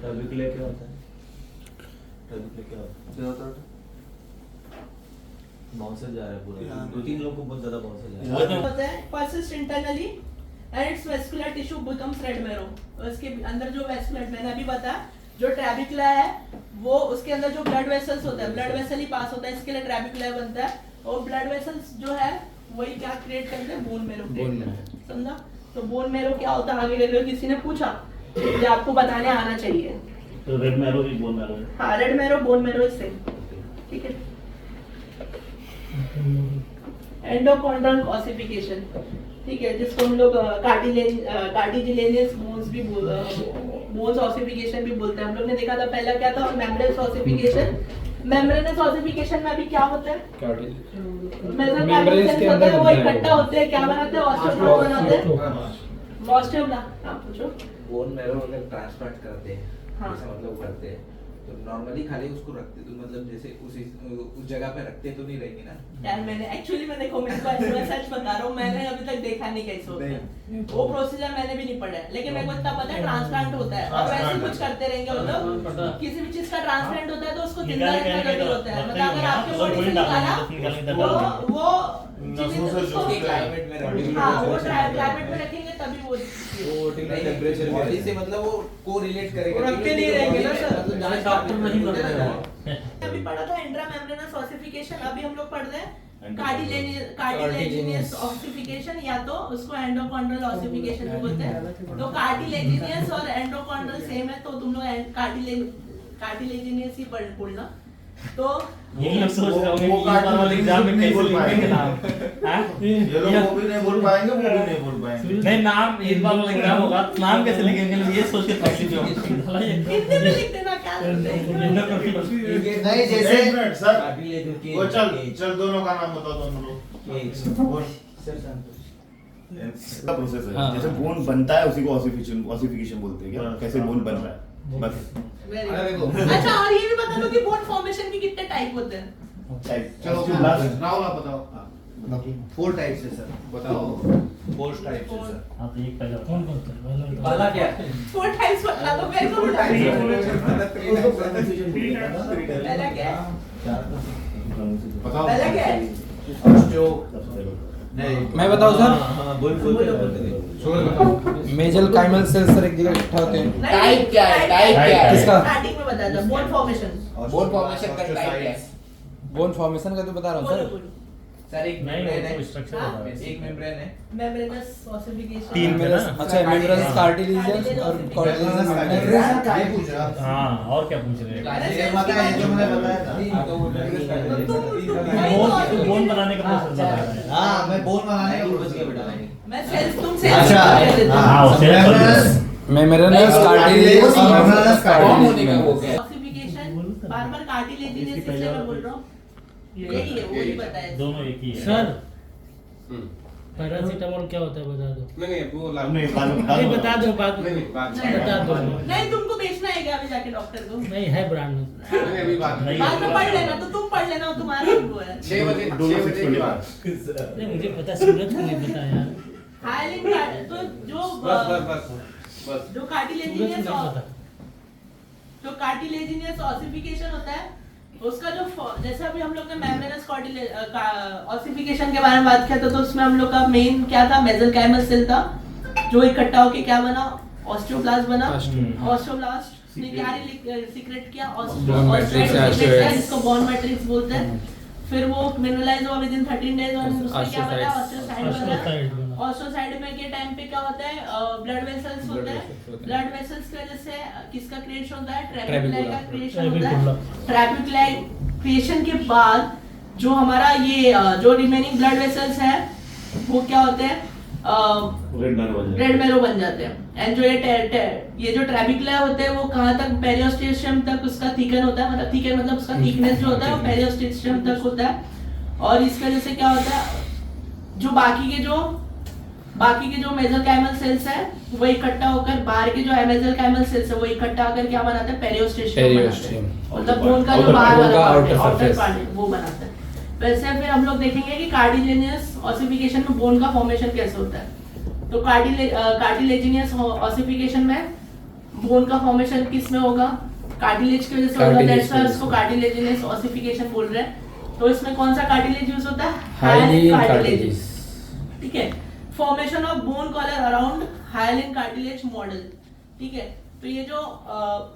ट्रैबिकुलर क्या होता है? ट्रैबिकुलर क्या होता है? बाउंसर जा रहा है पूरा, 2-3 लोग को बहुत ज्यादा बाउंसर जा रहा है। होता है persist internally and it's vascular tissue becomes red marrow. उसके अंदर जो वेस्कुलर, मैंने अभी बताया जो ट्रैबिकुलर है वो उसके अंदर जो ब्लड वेसल्स होता है, ब्लड वेसल ही पास होता है, इसके लिए ट्रैबिकुलर बनता है। और ब्लड वेसल्स जो है वही क्या क्रिएट करते हैं, बोन मैरो क्रिएट करते हैं। समझा? तो बोन मैरो क्या होता है आगे अगर किसी ने पूछा ये आपको बताने आना चाहिए। तो रेड मैरो भी बोन मैरो है। हाँ, red marrow bone marrow is same. ठीक है, एंडोकॉन्ड्रल ऑसिफिकेशन। ठीक है, जिसको हम लोग कार्टिलेजियस बोन्स भी बोन्स ऑसिफिकेशन भी बोलते हैं। हम लोग ने देखा था पहला क्या था, मेम्ब्रेनस ऑसिफिकेशन। मेम्ब्रेनस ऑसिफिकेशन में अभी क्या होता है, मेम्ब्रेन के अंदर वो इकट्ठा होते हैं, क्या बनाते हैं, ऑस्टियोब्लास्ट बनाते हैं। ऑस्टियोब्लास्ट, हां पूछो। बोन मैरो अगर ट्रांसप्लांट करते हैं, हाँ। जैसे मतलब करते हैं तो नॉर्मली खाली उसको रखते तो मतलब जैसे उस जगह पे रखते तो नहीं रहेंगे ना। यार मैंने एक्चुअली मैं देखो मेरे को मैं सच बता रहा हूँ, मैंने अभी तक देखा नहीं कैसे होता है वो प्रोसीजर, मैंने भी नहीं पढ़ा है, लेकिन मेरे को इतना पता है ट्रांसप्लांट होता है और वैसे कुछ करते रहेंगे मतलब किसी भी चीज का ट्रांसप्लांट होता है तो उसको जिंदा रखना जरूरी होता है, मतलब अगर आपके बॉडी से निकाला वो नसों से जो क्लाइमेट में रखेंगे हाँ वो क्लाइमेट में रखेंगे तभी वो टेम्परेचर बॉडी से मतलब वो को रिलेट करेगा, वो रखते नहीं रहेंगे ना सर। मतलब डॉक्टर नहीं करते हैं। अभी पढ़ा था इंट्रामेम्ब्रेनस ऑसिफिकेशन, अभी हम लोग पढ़ रहे हैं कार्टिलेजिनियस ऑसिफिकेशन, या तो उसको एंडोकॉन्ड्रल ऑसिफिकेशन भी बोलते हैं। तो कार्टिलेजिनियस और एंडोकॉन्ड्रल सेम है, तो तुम लोग कार्टिलेजिनियस ही बोलना। तो ये लोग सोच रहे होंगे कि इस बार वाले एग्जाम में कैसे लिखेंगे नाम, हैं? ये लोग वो भी नहीं बोल पाएंगे, वो भी नहीं बोल पाएंगे। नहीं नाम इस बार वाला एग्जाम होगा नाम कैसे लिखेंगे लोग, ये सोच के कंफ्यूज हो हिंदी में लिख देना क्या नहीं जैसे एक मिनट सर, वो चल दोनों का नाम बताओ दोनों लोग। इसका प्रोसेस है, जैसे बोन बनता है उसी को ऑसिफिकेशन बोलते हैं क्या, कैसे बोन बन रहा है बस। अच्छा और ये भी बता दो कि बोन फॉर्मेशन के कितने टाइप होते हैं। चलो राहुल आप बताओ। 4 टाइप्स है सर, बताओ 4 टाइप्स है सर। हां तो एक पहले कौन कौन वाला क्या है? 4 टाइप्स बता दो मेरे को। पहला क्या है? बताओ पहला क्या है? मैं बताऊं सर? हाँ बोल। मेजल काइमल सेल्स सर एक जगह इकट्ठा होते हैं। टाइप क्या है? टाइप क्या है? किसका? स्टार्टिंग में बता दो बोन फॉर्मेशन। बोन फॉर्मेशन का टाइप क्या है? बोन फॉर्मेशन का तो बता रहा हूँ बोलो सर। बोलो। सर एक नहीं मेम्ब्रेन वो है, स्ट्रक्चर हाँ? होता है। एक मेम्ब्रेन है, मेम्ब्रेनस ऑसिफिकेशन। तीन में ना? अच्छा मेम्ब्रेनस कार्टिलेजियस और कार्टिलेजियस मेम्ब्रेन। क्या पूछा? हां और क्या पूछ रहे हैं? ये पता है, ये जो मैंने बताया था। बोन बनाने का प्रोसेस बता रहा है। हाँ मैं बोन बनाने का प्रोसेस बता रहा हूँ। मैं सेल्स तुमसे हाँ वो cells membranous cartilaginous membranous cartilaginous वो क्या है? ऑसिफिकेशन बार-बार कार्टिलेजिनियस इसलिए मैं बोल रहा हूँ, यही है वो ही बताया। दोनों एक ही है। सर पैरासीटामोल क्या होता है बता दो। नहीं वो नहीं नहीं बता दो बात नहीं बात बता दो। नहीं तुमको बेचना है क्या अभी जाके डॉक्टर को? नहीं है ब्रांड। नहीं अभी बात नहीं। बाद में पढ़ लेना, तो तुम पढ़ लेना, तुम्हारा वो है। 6 बजे की बात। नहीं मुझे पता सूरत को नहीं पता यार। हाइलिन कार्ड तो जो बस जो सूरत कार्टिलेजिनियस को नहीं पता। जो कार्टिलेजिनियस ऑसिफिकेशन होता है उसका जो जैसे अभी हम लोग ने मेम्ब्रेनस ऑसिफिकेशन के बारे में बात किया था, तो उसमें हम लोग का मेन क्या था, मेसेंकाइमल सेल था जो इकट्ठा होके क्या बना, ऑस्टियोब्लास्ट बना। ऑस्टियोब्लास्ट ने क्या सीक्रेट किया, ऑस्टियोसाइट्स जिसको बोन मैट्रिक्स बोलते हैं। फिर वो मिनरलाइज हुआ विदिन 13 डेज और उसमें क्या बना, ऑस्टियोसाइट बना। ऑस्टियोसाइट में के टाइम पे क्या होता है, ब्लड वेसल्स होते हैं। ब्लड वेसल्स की वजह से किसका क्रिएशन होता है, ट्रैबेकुलाई का क्रिएशन होता है। ट्रैबेकुलाई क्रिएशन के बाद जो हमारा ये जो रिमेनिंग ब्लड वेसल्स है वो क्या होते हैं, रेड मैरो बन जाते हैं। एंड जो ये जो ट्रैबेकुलाई होते हैं वो कहाँ तक, पेरियोस्टेशियम तक उसका थिकन होता है, मतलब थिकन मतलब उसका थिकनेस जो होता है वो पेरियोस्टेशियम तक होता है। और इस वजह से क्या होता है, जो बाकी के जो मेसेंकाइमल सेल्स है वो इकट्ठा होकर, बाहर के जो मेसेंकाइमल सेल्स है वो इकट्ठा होकर क्या बनाते हैं, पेरियोस्टेशियम, मतलब बोन का जो बाहर वाला आउटर पार्ट है वो बनाता है। वैसे फिर हम लोग देखेंगे कि कार्टिलेजिनियस ऑसिफिकेशन में बोन का फॉर्मेशन कैसे होता है। तो कार्टिलेजिनियस ऑसिफिकेशन में बोन का फॉर्मेशन किस में होगा, कार्टिलेज की वजह से होगा, दैट्स व्हाई उसको कार्टिलेजिनियस ऑसिफिकेशन बोल रहे हैं। तो इसमें कौन सा कार्टिलेज यूज होता है, हाइलिन कार्टिलेज। ठीक है, formation of bone collar around hyaline cartilage model. ठीक है, तो ये जो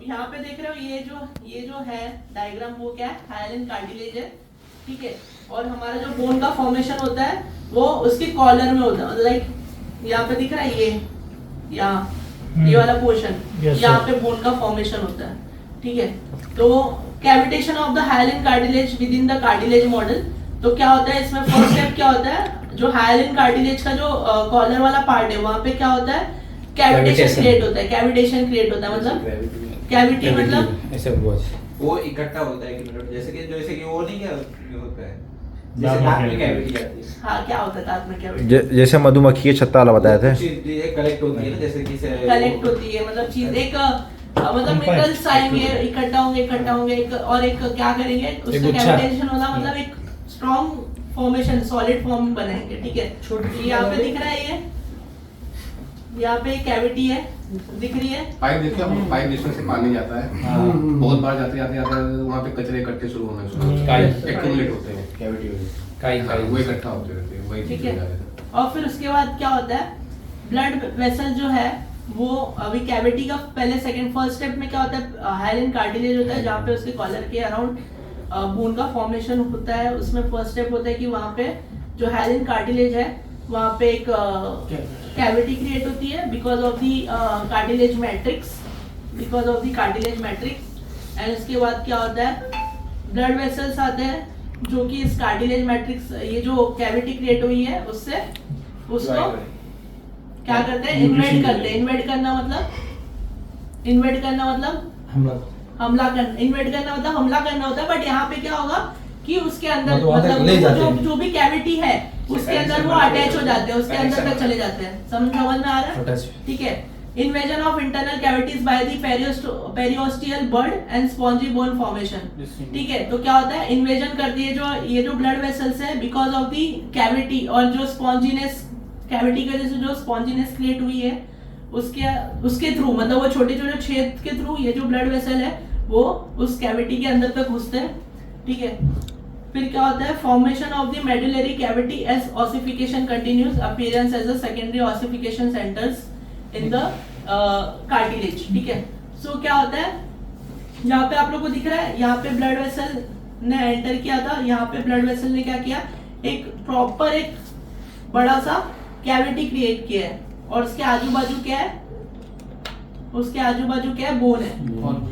यहाँ पे देख रहे हो, ये जो है डायग्राम वो क्या है, हाइलिन कार्टिलेज है। ठीक है, और हमारा जो बोन का फॉर्मेशन होता है वो उसके कॉलर में होता है, लाइक यहाँ पे दिख रहा है ये वाला पोर्शन, यहाँ पे बोन का फॉर्मेशन होता है। ठीक है, तो cavitation of the hyaline cartilage with in the cartilage model. तो क्या होता है इसमें, फर्स्ट स्टेप क्या होता है, जो हाइलिन कार्टिलेज का जो कॉलर वाला पार्ट है वहाँ पे क्या होता है, कैविटेशन क्रिएट होता है। कैविटेशन क्रिएट होता है मतलब कैविटी मतलब ऐसे वो इकट्ठा होता है कि मतलब जैसे कि वो नहीं क्या होता है, जैसे दांत में कैविटी आती है। हाँ, क्या होता है दांत में कैविटी, जैसे मधुमक्खी के छत्ता वाला बताया थे, कलेक्ट होती है ना, जैसे कि कलेक्ट होती है, मतलब चीज एक मतलब मिनरल्स आएंगे, इकट्ठा होंगे और एक क्या करेंगे, उसका कैविटेशन होगा, मतलब एक स्ट्रॉन्ग फॉर्मेशन, सॉलिड फॉर्म बनाएंगे, ठीक है। यहाँ पे दिख रहा है, ये यहाँ पे कैविटी है, दिख रही है पाइप। देखिए पाइप जिसमें से पानी जाता है, बहुत बार जाते वहाँ पे कचरे इकट्ठे शुरू होने एक्यूमुलेट होते हैं, कैविटी वो इकट्ठा होते रहते हैं, वही ठीक है। और फिर उसके बाद क्या होता है, ब्लड वेसल जो है वो अभी कैविटी का पहले सेकंड फर्स्ट स्टेप में क्या होता है, हाइलिन कार्टिलेज होता है, जहाँ पे उसके कॉलर के अराउंड बोन का फॉर्मेशन होता है। उसमें फर्स्ट स्टेप होता है कि वहाँ पे जो हाइलिन कार्टिलेज है वहाँ पे एक कैविटी क्रिएट होती है because of the cartilage matrix, and उसके बाद क्या होता है, ब्लड वेसल्स आते हैं जो कि इस कार्टिलेज मैट्रिक्स, ये जो कैविटी क्रिएट हुई है उससे उसको क्या करते हैं, इन्वेड करते हैं। इन्वेड करना मतलब हमला करना होता है। बट यहाँ पे क्या होगा कि उसके अंदर मतलब जो भी कैविटी है उसके अंदर वो अटैच हो जाते हैं, उसके अंदर तक चले जाते हैं। समझ में आ रहा है, ठीक है। Invasion of internal cavities by the periosteal bud and spongy bone formation, ठीक है। तो क्या होता है, इन्वेजन करती है ये जो ब्लड वेसल्स है बिकॉज ऑफ दी कैविटी, और जो स्पॉन्जीनेस, कैविटी की वजह से जो स्पॉन्जीनेस क्रिएट हुई है उसके थ्रू, मतलब वो छोटे छोटे छेद के थ्रू ये जो ब्लड वेसल है वो उस कैविटी के अंदर तक घुसते हैं, ठीक है। फिर क्या होता है, formation of the medullary cavity as ossification continues, appearance as a secondary ossification centers in the cartilage, ठीक है। सो क्या होता है, यहाँ पे आप लोग को दिख रहा है, यहाँ पे ब्लड वेसल ने एंटर किया था, यहाँ पे ब्लड वेसल ने क्या किया, एक प्रॉपर एक बड़ा सा कैविटी क्रिएट किया है, और उसके आजू बाजू क्या है, बोन है,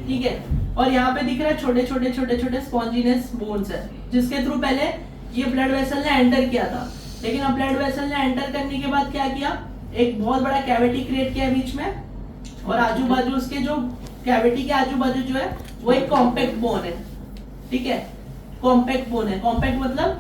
ठीक है। और यहाँ पे दिख रहा है छोटे छोटे स्पॉन्जीनेस बोन्स है, जिसके थ्रू पहले ये ब्लड वेसल ने एंटर किया था। लेकिन अब ब्लड वेसल ने एंटर करने के बाद क्या किया, एक बहुत बड़ा कैविटी क्रिएट किया बीच में, और आजू बाजू उसके जो कैविटी के आजू बाजू जो है वो एक कॉम्पैक्ट बोन है, ठीक है। कॉम्पैक्ट बोन है, कॉम्पैक्ट मतलब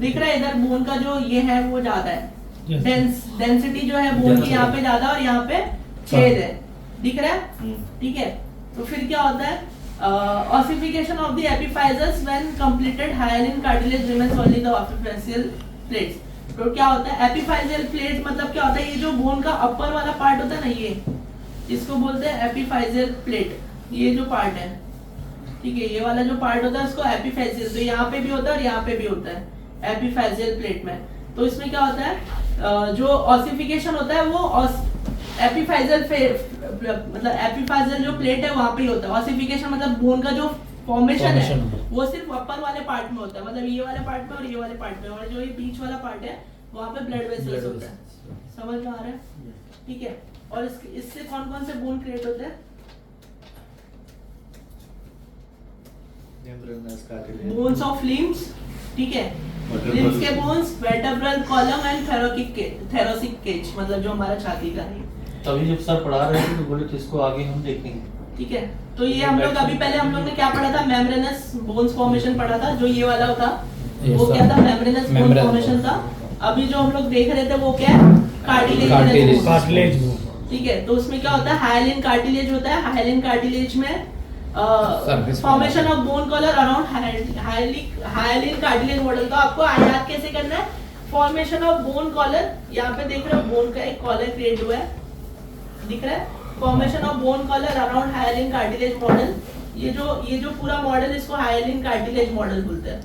दिख रहा है इधर बोन का जो ये है वो ज्यादा है, डेंसिटी जो है बोन की यहाँ पे ज्यादा, और यहाँ पे छेद है, दिख रहा है, ठीक है। तो फिर क्या होता है, ossification of the epiphyses when completed, hyaline cartilage remains only the epiphyseal plates। तो क्या होता है एपिफाइजियल प्लेट, मतलब क्या होता है, ये जो बोन का अपर वाला पार्ट होता है ना, ये इसको बोलते हैं एपिफाइजियल प्लेट, ये जो पार्ट है, ठीक है, ये वाला जो पार्ट होता है उसको एपिफाइजियल, तो यहाँ पे भी होता है और यहाँ पे भी होता है एपिफाइजियल प्लेट में। तो इसमें क्या होता है, जो ऑसिफिकेशन होता है वो एपिफाइजियल मतलब एपिफाइजियल जो प्लेट है वहां पे ही होता है। ऑसिफिकेशन मतलब बोन का जो फॉर्मेशन है वो सिर्फ अपर वाले पार्ट में होता है, मतलब ये वाले पार्ट में और ये वाले पार्ट में, और जो ये बीच वाला पार्ट है वहां पे ब्लड वेसल्स होता है। समझ में आ रहा है, ठीक है। और इससे कौन कौन से बोन क्रिएट होते हैं, बोन्स ऑफ लिम्स, ठीक है, लिम्स के bones, vertebral column and thoracic cage, मतलब जो हमारा छाती का है। तभी जब सर पढ़ा रहे थे तो बोले थे इसको आगे हम देखेंगे, ठीक है। तो ये हम लोग अभी पहले हम लोग ने क्या पढ़ा था, मेम्ब्रेनस बोन्स फॉर्मेशन पढ़ा था, जो ये वाला था वो क्या था, मेम्ब्रेनस बोन फॉर्मेशन था। अभी जो हम लोग देख रहे थे वो क्या है, कार्टिलेज, ठीक है। तो उसमें क्या होता है, हाइलिन कार्टिलेज होता है। हाइलिन कार्टिलेज में formation of bone collar around hyaline cartilage model. तो आपको याद कैसे करना है, फॉर्मेशन ऑफ बोन कॉलर, यहाँ पे देख रहे हो बोन का एक कॉलर क्रिएट हुआ है, दिख रहा है, formation of bone collar around hyaline cartilage model. ये जो पूरा मॉडल इसको हाइलिन कार्टिलेज मॉडल बोलते हैं।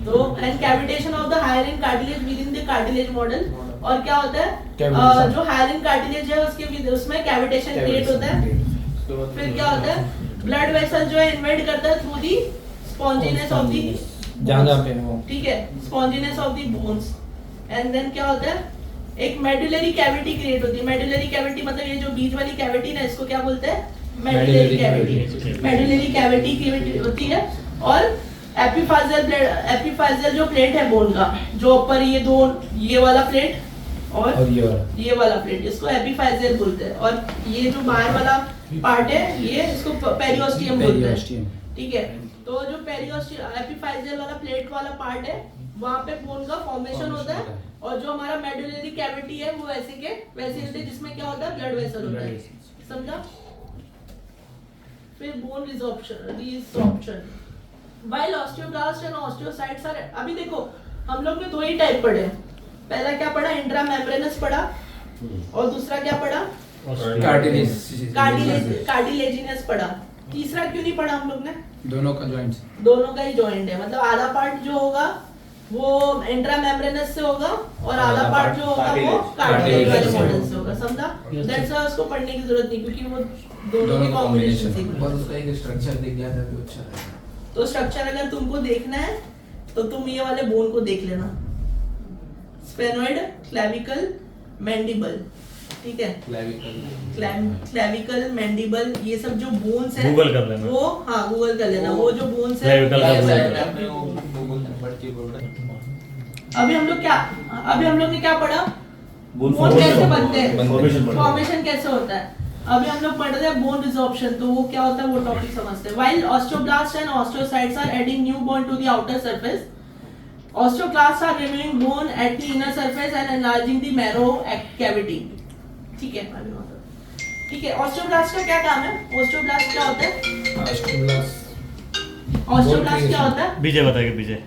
तो and cavitation of the hyaline cartilage with in the cartilage model. और क्या होता है, जो हाइलिन कार्टिलेज है उसके उसमें कैविटेशन क्रिएट होता है। फिर क्या होता है, ब्लड वेसल जो है इन्वेड करता है थ्रू दी स्पॉन्जीनेस ऑफ दी, ठीक है, sponginess of the bones. And then क्या होता है, एक मेडुलरी कैविटी क्रिएट होती है। मेडुलरी कैविटी मतलब ये जो बीच वाली कैविटी ना, इसको क्या बोलते हैं, medullary cavity. Medullary cavity create होती है। और एपिफाइजियल जो प्लेट है बोन का, जो ऊपर ये वाला प्लेट और ये वाला प्लेट, इसको एपिफाइजियल बोलते हैं। और ये जो बाहर वाला पार्ट है ये इसको पेरियोस्टियम बोलते हैं, ठीक है। तो जो एपिफाइजियल वाला प्लेट वाला पार्ट है वहाँ पे बोन का फॉर्मेशन होता है, और जो हमारा मेडुलरी कैविटी है वो वैसे के वैसे होते हैं, जिसमें क्या होता है, ब्लड वेसल होता है। समझा? फिर bone resorption while osteoblast and osteocytes are अभी देखो हम लोग ने दो ही टाइप पढ़े हैं। पहला क्या पढ़ा इंट्रामेम्ब्रेनस पढ़ा और दूसरा क्या पढ़ा कार्टिलेजिनस पढ़ा। तीसरा क्यों नहीं पढ़ा हम लोग ने? दोनों का जॉइंट दोनों का ही जॉइंट है मतलब आधा पार्ट जो होगा वो इंट्रामेम्ब्रेनस से होगा और आधा पार्ट जो होगा वो कार्टिलेज वाले मॉडल से होगा। समझा? दैट्स व्हाई उसको पढ़ने की जरूरत नहीं क्योंकि वो दोनों की कॉम्बिनेशन सीखना है। पर उसका एक स्ट्रक्चर दिख गया था तो अच्छा रहेगा। तो स्ट्रक्चर अगर तुमको देखना है तो तुम ये वाले बोन को देख लेना, स्फेनोइड, क्लेविकल, मैंडिबल, ठीक है? क्लेविकल, मैंडिबल, ये सब जो बोन्स हैं गूगल कर लेना। वो हाँ गूगल कर लेना, वो जो बोन्स हैं अभी हम लोग ने क्या पढ़ा? बोन कैसे बनते हैं, फॉर्मेशन कैसे होता है। अभी हम लोग पढ़ रहे हैं बोन रिसॉर्प्शन, तो वो क्या होता है वो टॉपिक समझते हैं। While osteoblast and osteocytes are adding new bone to the outer surface, osteoclasts are removing bone at the inner surface and enlarging the marrow cavity. ठीक है ऑस्टियोब्लास्ट का क्या काम है? ऑस्टियोब्लास्ट क्या होता है? ऑस्टियोब्लास्ट क्या होता है? विजय बताएगा विजय।